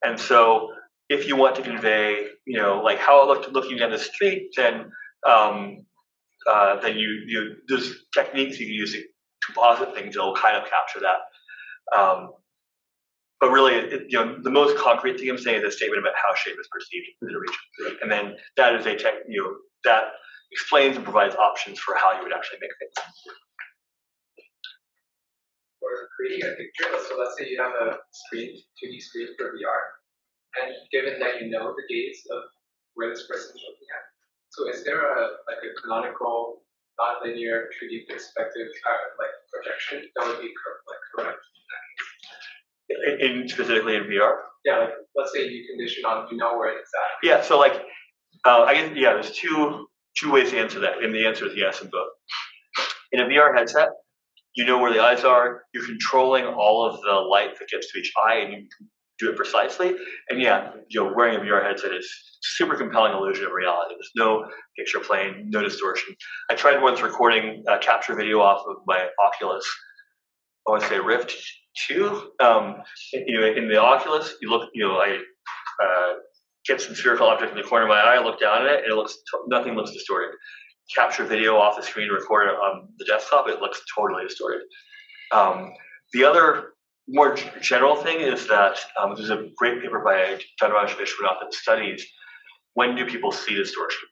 And so if you want to convey, like how I looked looking at the street, then there's techniques you can use to composite things that will kind of capture that. But really, the most concrete thing I'm saying is a statement about how shape is perceived in the region, and then that is that explains and provides options for how you would actually make things. For creating a picture, so let's say you have a screen, 2D screen for VR, And given that you know the gaze of where this person is looking at, so is there a canonical nonlinear 3D perspective projection that would be correct? In specifically in VR? Yeah, like let's say you condition on you know where it's at. Yeah, so like I guess there's two ways to answer that, and the answer is yes in both. In a VR headset, you know where the eyes are, you're controlling all of the light that gets to each eye, and you can do it precisely. And yeah, wearing a VR headset is super compelling illusion of reality. There's no picture plane, no distortion. I tried once recording capture video off of my Oculus, I want to say Rift 2. In the Oculus, I get some spherical object in the corner of my eye, I look down at it, and nothing looks distorted. Capture video off the screen, record it on the desktop, it looks totally distorted. The other more general thing is that there's a great paper by Dhanraj Vishwanath that studies when do people see distortion.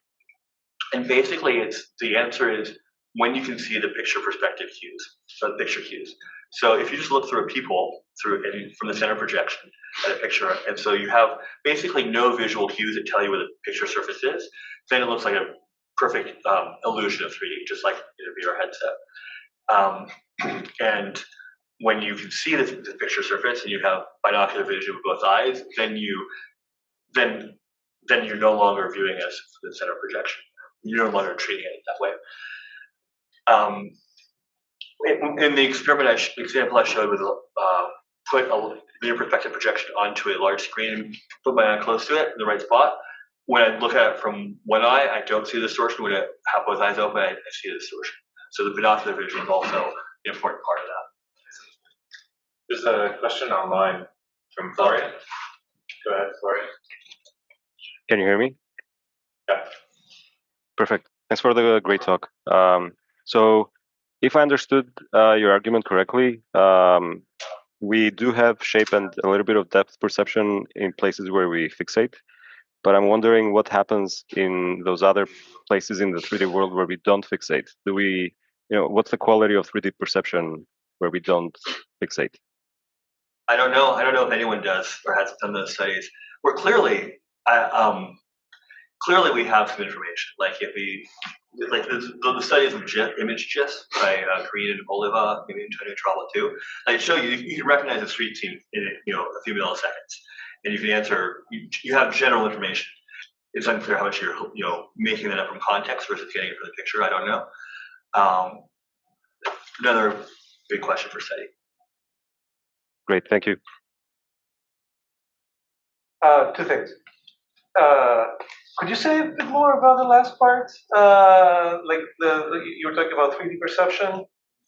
And basically, the answer is when you can see the picture perspective cues, so the picture cues. So if you just look through a peephole from the center projection at a picture, and so you have basically no visual cues that tell you where the picture surface is, then it looks like a perfect illusion of 3D, just like in a VR headset. And when you can see the picture surface and you have binocular vision with both eyes, then you're no longer viewing as the center projection. You're no longer treating it that way. In the example I showed with put a linear perspective projection onto a large screen, put my eye close to it in the right spot. When I look at it from one eye, I don't see the distortion. When I have both eyes open, I see the distortion. So the binocular vision is also an important part of that. There's a question online from Florian. Go ahead, Florian. Can you hear me? Yeah. Perfect. Thanks for the great talk. So if I understood your argument correctly, we do have shape and a little bit of depth perception in places where we fixate. But I'm wondering what happens in those other places in the 3D world where we don't fixate. What's the quality of 3D perception where we don't fixate? I don't know. I don't know if anyone does or has done those studies. We're clearly we have some information. Like if the studies of image gist by Green and Oliva, maybe Antonio Tralla too, they show you can recognize a street scene in a few milliseconds, and you can answer. You have general information. It's unclear how much you're making that up from context versus getting it from the picture. I don't know. Another big question for study. Great, thank you. Two things. Could you say a bit more about the last part? You were talking about 3D perception.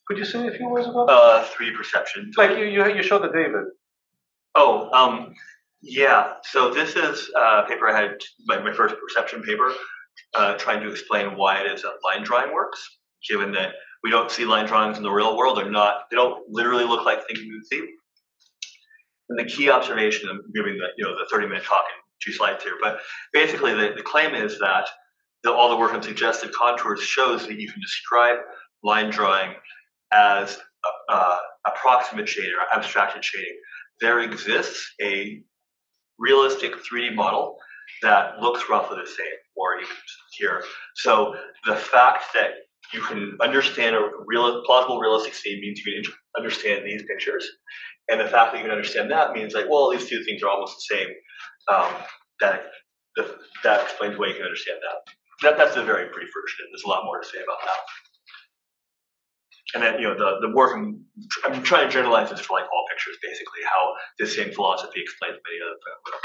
Could you say a few words about that? 3D perception. Like you showed the David. Oh, yeah. So this is a paper I had, my first perception paper, trying to explain why it is that line drawing works, given that we don't see line drawings in the real world. They don't literally look like things you would see. And the key observation, I'm giving the 30-minute talk in 2 slides here, but basically the claim is that all the work on suggested contours shows that you can describe line drawing as approximate shading or abstracted shading. There exists a realistic 3D model that looks roughly the same, or even here. So the fact that you can understand a plausible realistic scene means you can understand these pictures. And the fact that you can understand that means like, well, these two things are almost the same. That explains why you can understand that. That's a very brief version. There's a lot more to say about that. And then the work I'm trying to generalize this for like all pictures, basically, how this same philosophy explains many other things.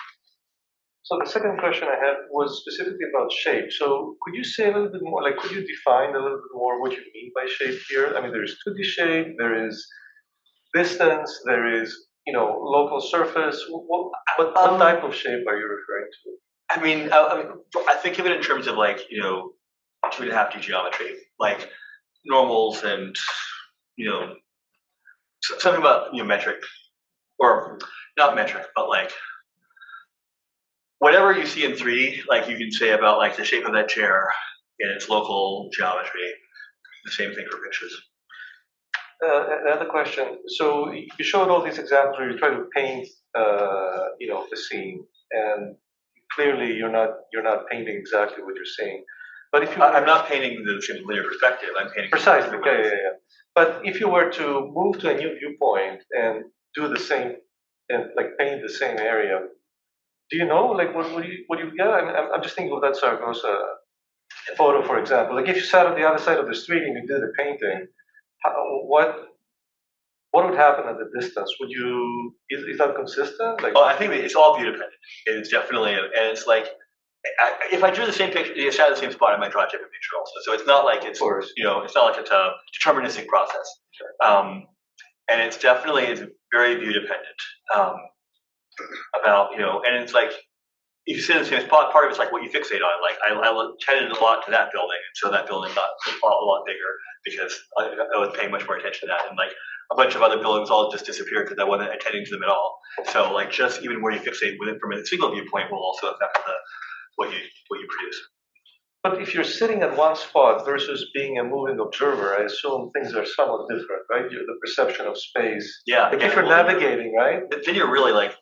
So the second question I had was specifically about shape. So could you say a little bit more, could you define a little bit more what you mean by shape here? I mean, there is 2D shape, there is distance, there is, local surface. What type of shape are you referring to? I mean, I think of it in terms of 2.5D geometry, like normals and, something about, metric, or not metric, but whatever you see in 3D, you can say about the shape of that chair in its local geometry. The same thing for pictures. Another question. So you showed all these examples where you try to paint, the scene. and clearly you're not painting exactly what you're seeing. But if you I'm not painting the same linear perspective. I'm painting precisely, yeah. But if you were to move to a new viewpoint and do the same, and like paint the same area, do you know like what do you get? I'm just thinking of that Zaragoza photo, for example. Like if you sat on the other side of the street and you did a painting, what would happen at the distance? Would you is that consistent? Like, Well, I think it's all view dependent. It's definitely, and it's like, if I drew the same picture, you sat in the same spot, I might draw a different picture also. So it's not like it's, it's not like it's a deterministic process. And it's definitely, it's very view dependent. And it's like, if you sit in the same spot, part of it's like what you fixate on. Like I tended a lot to that building, and so that building got a lot bigger because I was paying much more attention to that. And like a bunch of other buildings all just disappeared because I wasn't attending to them at all. So like just even where you fixate with it from a single viewpoint will also affect what you produce. but if you're sitting at one spot versus being a moving observer, I assume things are somewhat different, right? The perception of space. Yeah. Like if you're navigating, right? Then you're really like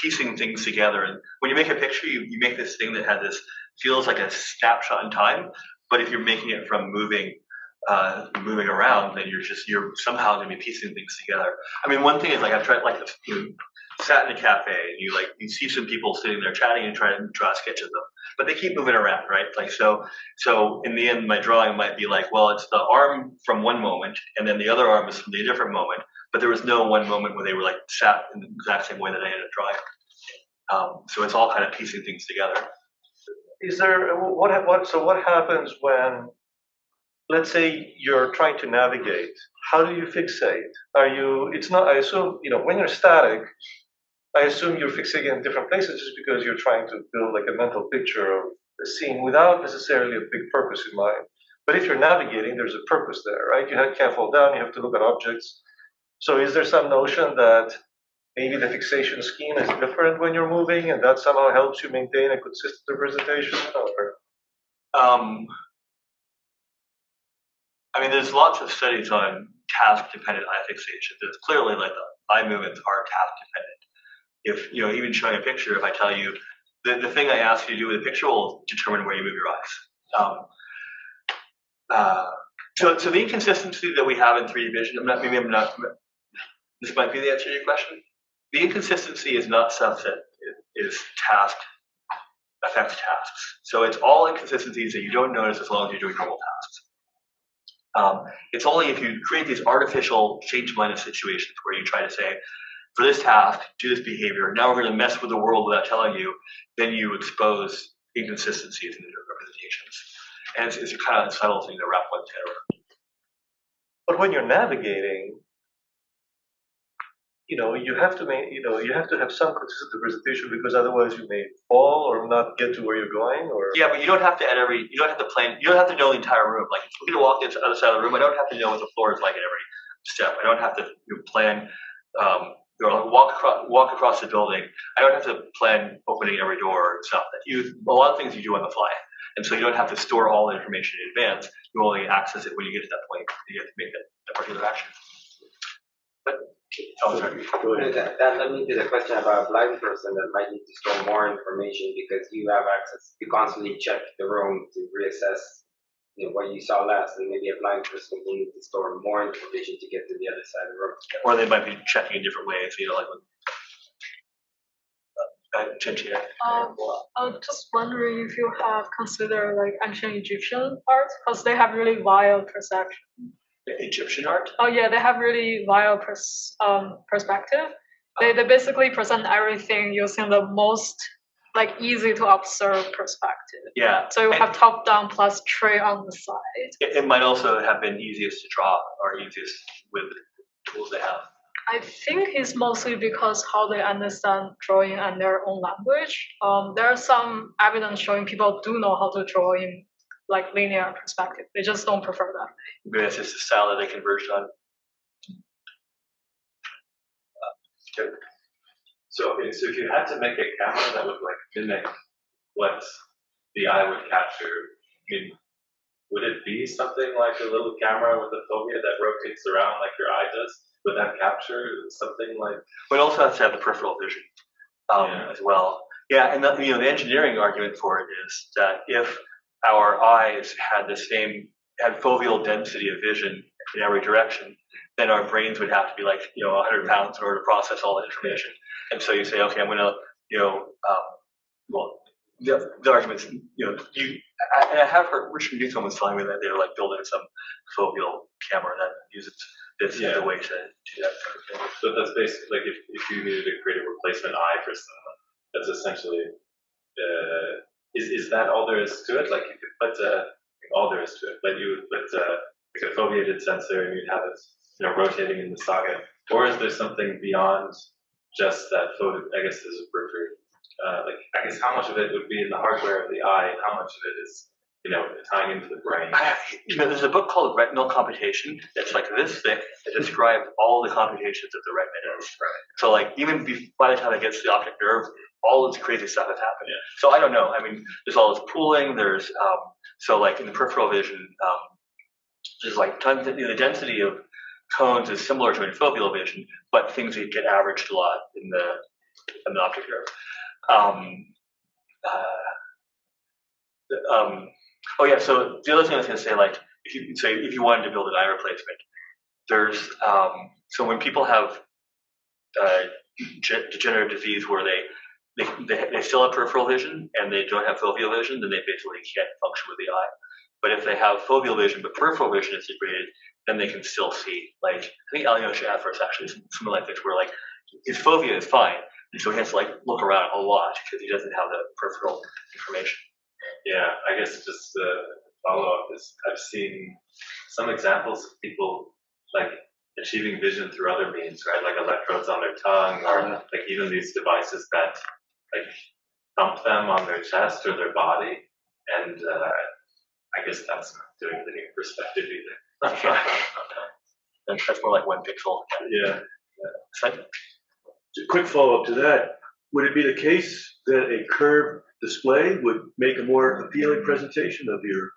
piecing things together. And when you make a picture, you make this thing that has this, feels like a snapshot in time. But if you're making it from moving around, then you're somehow going to be piecing things together. I mean, one thing is like I've tried, like sat in a cafe and you see some people sitting there chatting and trying to draw a sketch of them, but they keep moving around, right? Like so in the end, my drawing might be like, well, it's the arm from one moment, and then the other arm is from the different moment, but there was no one moment where they were like sat in the exact same way that I ended up drawing. So it's all kind of piecing things together. Is there what happens when, let's say you're trying to navigate? How do you fixate? It's not, I assume, when you're static, I assume you're fixating in different places just because you're trying to build like a mental picture of the scene without necessarily a big purpose in mind. But if you're navigating, there's a purpose there, right? You can't fall down, you have to look at objects. So is there some notion that maybe the fixation scheme is different when you're moving and that somehow helps you maintain a consistent representation? Or? I mean, there's lots of studies on task-dependent eye fixation. There's clearly like the eye movements are task-dependent. If even showing a picture, if I tell you the thing I ask you to do with a picture will determine where you move your eyes. So the inconsistency that we have in 3D vision, this might be the answer to your question. The inconsistency is not stuff that is affects tasks. So it's all inconsistencies that you don't notice as long as you're doing normal tasks. It's only if you create these artificial change-minded situations where you try to say, for this task, do this behavior, now we're going to mess with the world without telling you, then you expose inconsistencies in the representations. And it's a kind of subtle thing to wrap one's head around. But when you're navigating, you have to have some consistent representation because otherwise you may fall or not get to where you're going. Or yeah, but you don't have to you don't have to plan. You don't have to know the entire room. Like if I'm going to walk into the other side of the room, I don't have to know what the floor is like at every step. I don't have to plan. Walk across the building. I don't have to plan opening every door and stuff. A lot of things you do on the fly, and so you don't have to store all the information in advance. You only access it when you get to that point. You have to make that particular action. But that led me to the question about a blind person that might need to store more information because you have access. You constantly check the room to reassess what you saw last, and maybe a blind person will need to store more information to get to the other side of the room. Or they might be checking in different ways, like I was just wondering if you have considered like ancient Egyptian art, because they have really wild perception. Egyptian art? Oh yeah, they have really wild perspective. They basically present everything using the most like easy to observe perspective. Yeah. So you have top down plus tray on the side. It might also have been easiest to draw or easiest with the tools they have. I think it's mostly because how they understand drawing and their own language. There are some evidence showing people do know how to draw in like linear perspective. They just don't prefer that. Maybe it's just a style that they converged on. Good. So if you had to make a camera that would like mimic what the eye would capture, would it be something like a little camera with a fovea that rotates around like your eye does? Would that capture something like? But it also has to have the peripheral vision as well. Yeah, and the engineering argument for it is that if our eyes had foveal density of vision in every direction, then our brains would have to be like 100 pounds in order to process all the information. And so you say, okay, I'm going to well, the arguments I have heard Richard Newton was telling me that they're like building some foveal camera that uses this as a way to do that sort of thing. So that's basically like if you needed to create a replacement eye for someone, that's essentially is that all there is to it? Like you could put all there is to it, but you would put like a foveated sensor and you'd have it rotating in the socket, or is there something beyond just that photo? I guess there's a periphery. Like I guess how much of it would be in the hardware of the eye, and how much of it is tying into the brain? There's a book called Retinal Computation that's like this thick that describes all the computations that the retina does. Right. So like even by the time it gets to the optic nerve, all this crazy stuff has happened. Yeah. So I don't know. I mean, there's all this pooling. There's so like in the peripheral vision, there's like tons of the density of cones is similar to in foveal vision, but things that get averaged a lot in the optic nerve. Oh yeah. So the other thing I was going to say, like, if you wanted to build an eye replacement, there's so when people have degenerative disease where they still have peripheral vision and they don't have foveal vision, then they basically can't function with the eye. But if they have foveal vision but peripheral vision is degraded, then they can still see. Like I think Alyosha Adverse actually something like this, where like his fovea is fine, and so he has to like look around a lot because he doesn't have the peripheral information. Yeah, I guess just follow up is I've seen some examples of people like achieving vision through other means, right? Like electrodes on their tongue, or like even these devices that like thump them on their chest or their body, and I guess that's not doing anything in perspective either. That's more like 1 pixel. Yeah. A quick follow-up to that, would it be the case that a curved display would make a more appealing presentation of your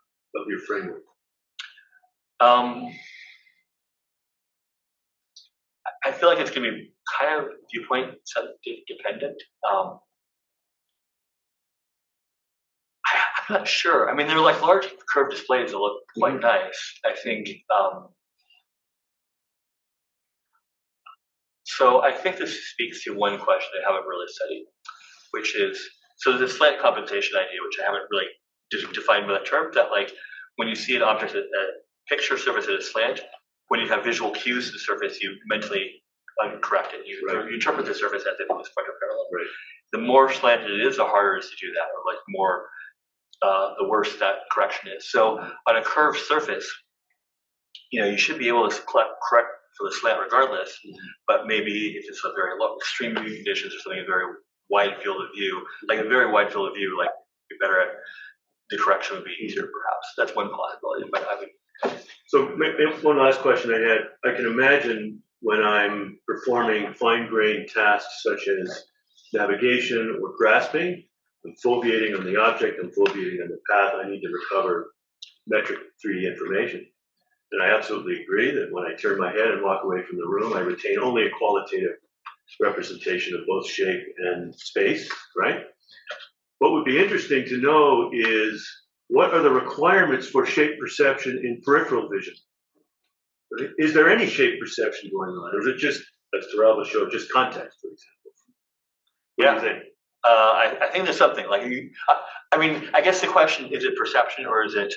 framework? I feel like it's going to be kind of viewpoint dependent. I'm not sure. I mean, they're like large curved displays that look quite nice. I think. So I think this speaks to one question I haven't really studied, which is so the slant compensation idea, which I haven't really defined with that term. That like when you see an object, a picture surface at a slant, when you have visual cues to the surface, you mentally correct it. You interpret the surface as if it was frontal parallel. Right. The more slanted it is, the harder it is to do that, or like more. The worse that correction is. So on a curved surface, you should be able to correct for the slant regardless, but maybe if it's a very low extreme view conditions or something, a very wide field of view, like a very wide field of view, like be better at the correction would be easier perhaps. That's one possibility, but I would. So maybe one last question I had. I can imagine when I'm performing fine-grained tasks such as navigation or grasping, I'm foveating on the object, I'm foveating on the path, I need to recover metric 3D information. And I absolutely agree that when I turn my head and walk away from the room, I retain only a qualitative representation of both shape and space, right? What would be interesting to know is what are the requirements for shape perception in peripheral vision? Right? Is there any shape perception going on? Or is it just, as Terrell showed, just context, for example? What do you think? I think there's something like I mean, I guess the question is it perception or is it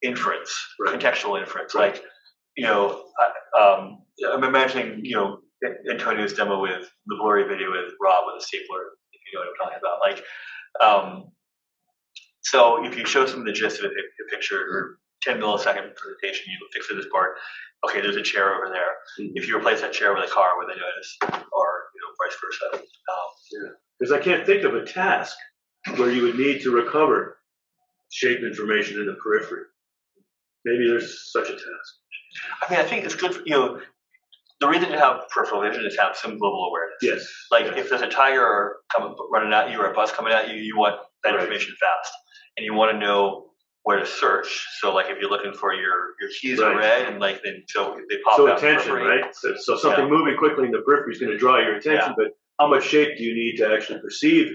inference, contextual inference? Like, I'm imagining Antonio's demo with the blurry video with Rob with a stapler, if you know what I'm talking about. Like, so if you show some of the gist of a picture or 10 millisecond presentation, you fix this part. Okay, there's a chair over there. If you replace that chair with a car, would they notice? Or vice versa. Because I can't think of a task where you would need to recover shape information in the periphery. Maybe there's such a task. I mean, I think it's good for, the reason to have peripheral vision is to have some global awareness. Yes. Like if there's a tiger running at you or a bus coming at you, you want that information fast. And you want to know where to search. So like if you're looking for your keys are red and so they pop out. So attention, right? So something moving quickly in the periphery is going to draw your attention, but how much shape do you need to actually perceive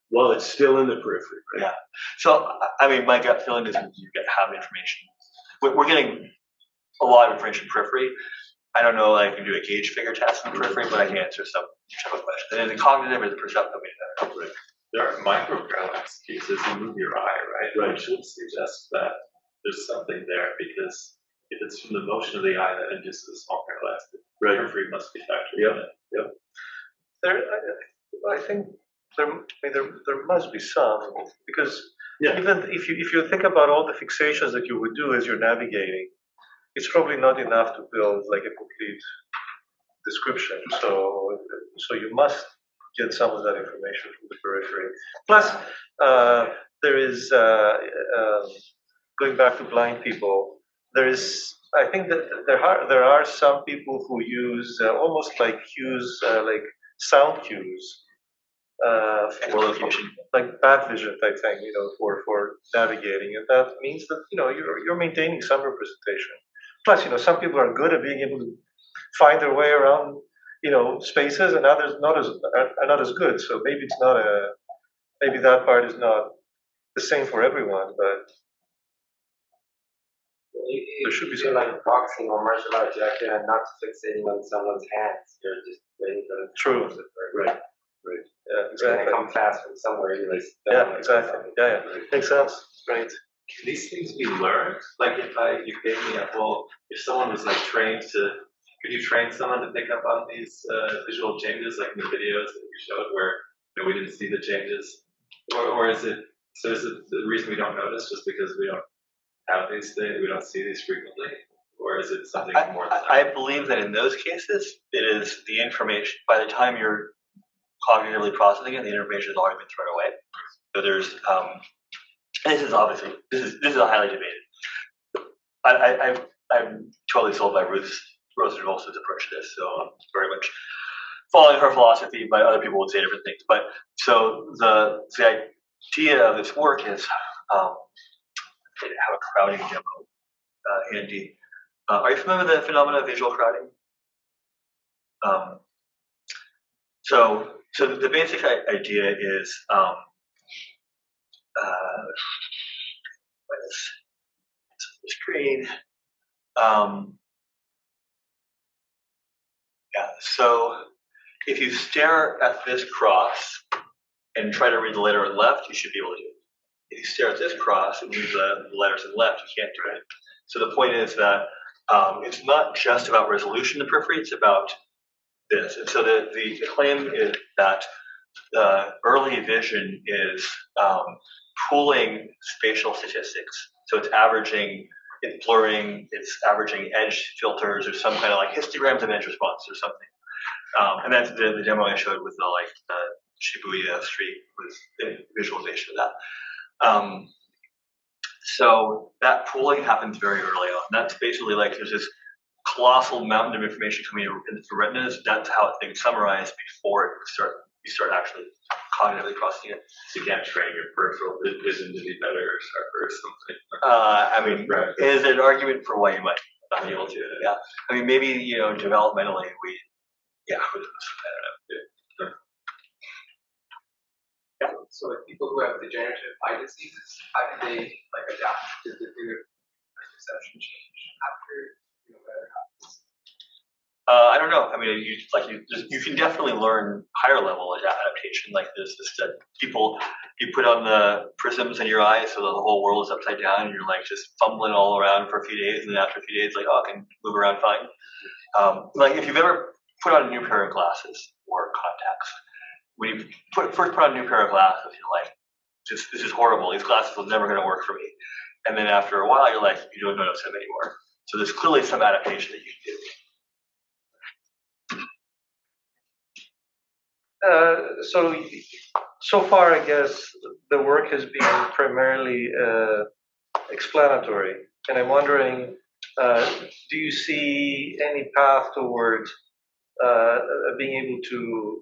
while it's still in the periphery, right? Yeah. So, I mean, my gut feeling is you have information. We're getting a lot of information periphery. I don't know, I can do a gauge figure test in the periphery, but I can answer some type of question. And the cognitive or the perceptive, I mean, There are microcurrents cases you move your eye, right? Right. Which would suggest that there's something there because if it's from the motion of the eye that induces a small parallax, the Right. periphery must be factored in. There, I think there must be some, because Yeah. even if you think about all the fixations that you would do as you're navigating, it's probably not enough to build like a complete description. So you must get some of that information from the periphery. Plus, there is going back to blind people. There is, I think that there are some people who use almost like cues, like sound cues. for location. Like bad vision type thing, for navigating, and that means that you're maintaining some representation. Plus, some people are good at being able to find their way around, spaces, and others are not as good. So maybe it's not maybe that part is not the same for everyone, but there should be You're some. like boxing or martial arts, you're actually not fixating on someone's hands. You're just waiting for them to True. close it, Right. Yeah, It's gonna exactly. come fast from somewhere anyways. Yeah, exactly. Yeah, makes sense. Right. Can these things be learned? Like if you gave me if someone was like trained could you train someone to pick up on these visual changes, like in the videos that you showed where we didn't see the changes? Or is it the reason we don't notice just because we don't have these things, we don't see these frequently? Or is it something more than that? I believe that in those cases, it is the information, by the time you're cognitively processing it, the information has already been thrown away. So there's, this is a highly debated. I'm totally sold by Ruth Rosenholz's approach to this, so I'm very much following her philosophy, but other people would say different things. But so the idea of this work is, I have a crowding demo handy. Are you familiar with the phenomenon of visual crowding? So the basic idea is, the screen. Yeah. So if you stare at this cross and try to read the letter on the left, you should be able to do it. If you stare at this cross and read the letters on the left, you can't do it. So the point is that it's not just about resolution in the periphery; it's about this. And so the claim is that early vision is pooling spatial statistics. So it's averaging, it's blurring, it's averaging edge filters or some kind of like histograms of edge response or something. And that's the demo I showed with the Shibuya Street was the visualization of that. So that pooling happens very early on. That's basically like there's this colossal mountain of information coming in the retinas. That's how things summarize before you start actually cognitively processing it. So you can't train your peripheral vision to be better or sharper or something. I mean, is an argument for why you might not be able to. Yeah. I mean, maybe developmentally who knows? I don't know. Yeah. So like people who have degenerative eye diseases, how do they like adapt to the perception change after whatever happens? I don't know. I mean, you can definitely learn higher level adaptation like this. Just that you put on the prisms in your eyes so that the whole world is upside down, and you're like just fumbling all around for a few days, and then after a few days, like, I can move around fine. Like if you've ever put on a new pair of glasses or contacts, when you first put on a new pair of glasses, you're like, this is horrible. These glasses are never going to work for me. And then after a while, you're like, you don't notice them anymore. So there's clearly some adaptation that you can do. So far, I guess the work has been primarily explanatory, and I'm wondering, do you see any path towards being able to,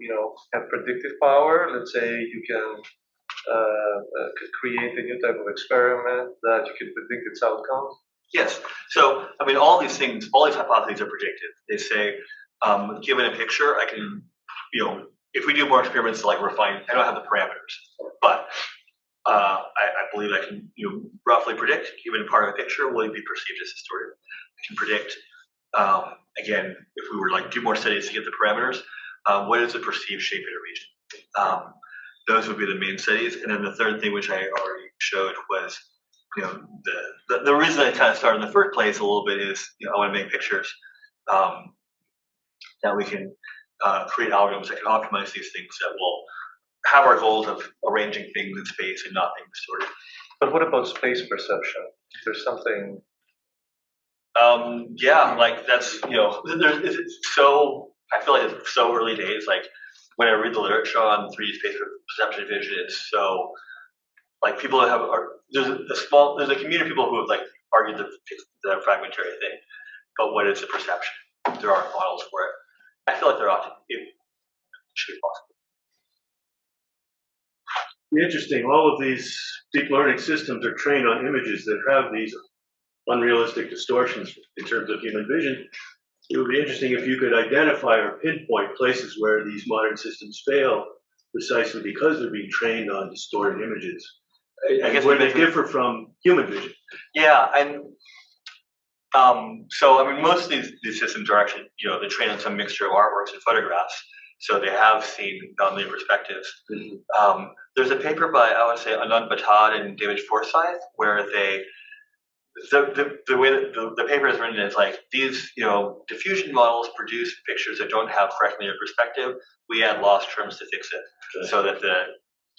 have predictive power? Let's say you can create a new type of experiment that you can predict its outcomes. Yes. So, I mean, all these hypotheses are predictive. They say, given a picture, I can, if we do more experiments to like refine, I don't have the parameters, but I believe I can roughly predict, given part of a picture, will it be perceived as distorted. I can predict, again, if we were to like do more studies to get the parameters, what is the perceived shape in a region? Those would be the main studies. And then the third thing, which I already showed, was the reason I kind of started in the first place a little bit is I want to make pictures that we can create algorithms that can optimize these things that will have our goals of arranging things in space and not being distorted. But what about space perception? There's something. Yeah, like that's it's so, I feel like it's so early days. Like when I read the literature on 3D space perception vision, it's so like people there's a community of people who have like argued the fragmentary thing, but what is the perception? There aren't models for it. I feel like it should be possible. Interesting. All of these deep learning systems are trained on images that have these unrealistic distortions in terms of human vision. It would be interesting if you could identify or pinpoint places where these modern systems fail precisely because they're being trained on distorted images. I guess where they differ from human vision. Yeah, and so I mean, most of these systems are actually they're trained on some mixture of artworks and photographs, so they have seen nonlinear perspectives. Mm-hmm. There's a paper by I want to say Anand Batad and David Forsyth where the way that the paper is written is like these diffusion models produce pictures that don't have correct linear perspective. We add loss terms to fix it, so that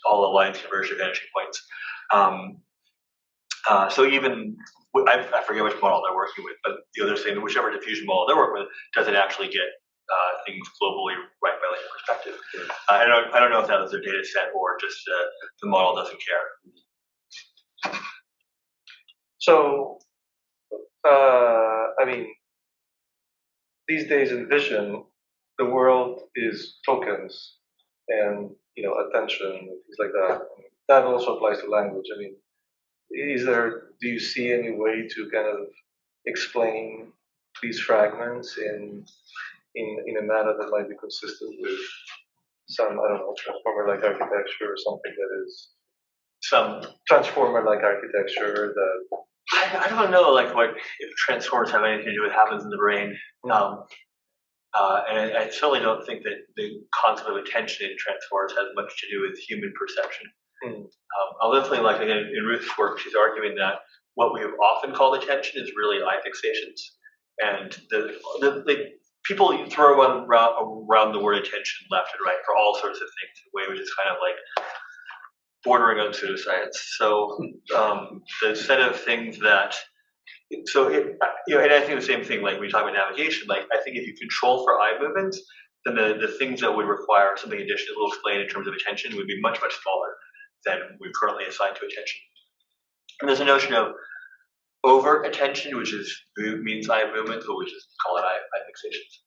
all the lines converge to vanishing points. So even I forget which model they're working with, but they're saying that whichever diffusion model they're working with doesn't actually get things globally right by linear perspective. I don't know if that is their data set or just the model doesn't care. So, I mean, these days in vision, the world is tokens and attention, things like that. That also applies to language. I mean, do you see any way to kind of explain these fragments in a manner that might be consistent with some, I don't know, transformer-like architecture or something that is some transformer-like architecture that. I don't know, like what if transformers have anything to do with what happens in the brain. And I certainly don't think that the concept of attention in transformers has much to do with human perception. I'll definitely like again in Ruth's work, she's arguing that what we have often called attention is really eye fixations, and the people throw around the word attention left and right for all sorts of things in a way which is kind of like bordering on pseudoscience. So the set of things that and I think the same thing like when we talk about navigation, like I think if you control for eye movements, then the things that would require something additional to explain in terms of attention would be much, much smaller than we currently assign to attention. And there's a notion of overt attention, which means eye movement, but we just call it eye fixations.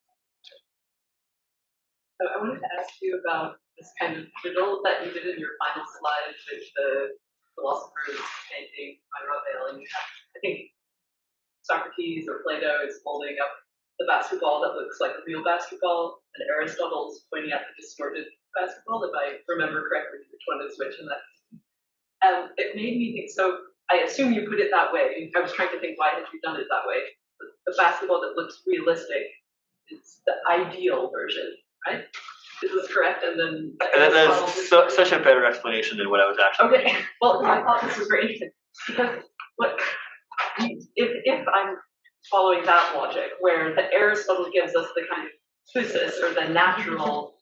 So I wanted to ask you about this kind of riddle that you did in your final slide with the philosopher's painting by Raphael, and you have, I think, Socrates or Plato is holding up the basketball that looks like a real basketball, and Aristotle's pointing at the distorted basketball, if I remember correctly, which one is which, and that. It made me think, so I assume you put it that way. I was trying to think, why had you done it that way? The basketball that looks realistic is the ideal version, right? Is this correct? And then that's such a better explanation than what I was actually okay. Well, I thought this was very interesting because if I'm following that logic, where the Aristotle gives us the kind of physis or the natural,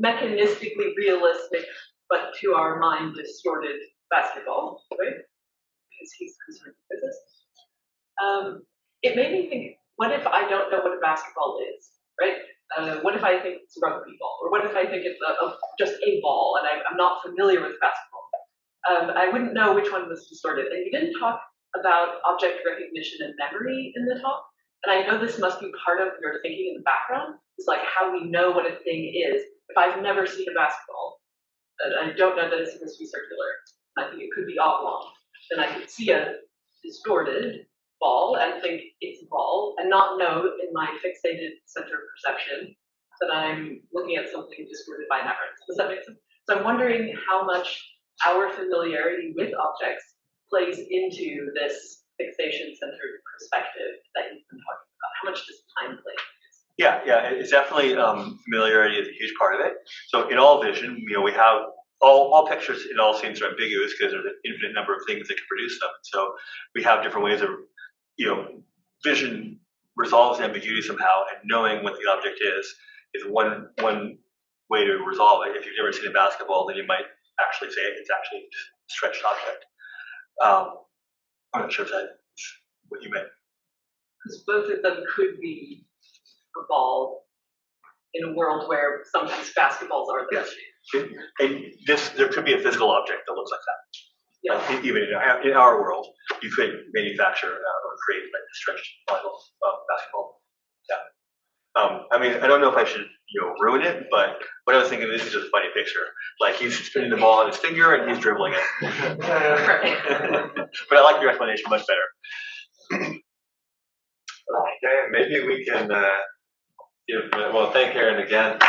mechanistically realistic, but to our mind distorted basketball, right? Because he's concerned with physicists. It made me think, what if I don't know what a basketball is, right? What if I think it's a rugby ball? Or what if I think it's just a ball and I'm not familiar with basketball? I wouldn't know which one was distorted. And you didn't talk about object recognition and memory in the talk. And I know this must be part of your thinking in the background. It's like how we know what a thing is. If I've never seen a basketball, and I don't know that it's supposed to be circular, I think it could be oblong, then I could see a distorted ball and think it's a ball and not know in my fixated center of perception that I'm looking at something distorted by an reference. Does that make sense? So I'm wondering how much our familiarity with objects plays into this fixation-centered perspective that you've been talking about. How much does time play? Yeah, it's definitely familiarity is a huge part of it. So in all vision, we have all pictures in all scenes are ambiguous because there's an infinite number of things that can produce them. So we have different ways of, vision resolves ambiguity somehow, and knowing what the object is one way to resolve it. If you've never seen a basketball, then you might actually say it's actually just a stretched object. I'm not sure if that's what you meant. Because both of them could be a ball in a world where sometimes basketballs are the shape. And there could be a physical object that looks like that. Yeah. Like even in our world, you could manufacture or create like a stretched volleyball basketball. Yeah. I don't know if I should ruin it, but what I was thinking, this is just a funny picture. Like he's spinning the ball on his finger and he's dribbling it. But I like your explanation much better. Okay, maybe we can thank Aaron again.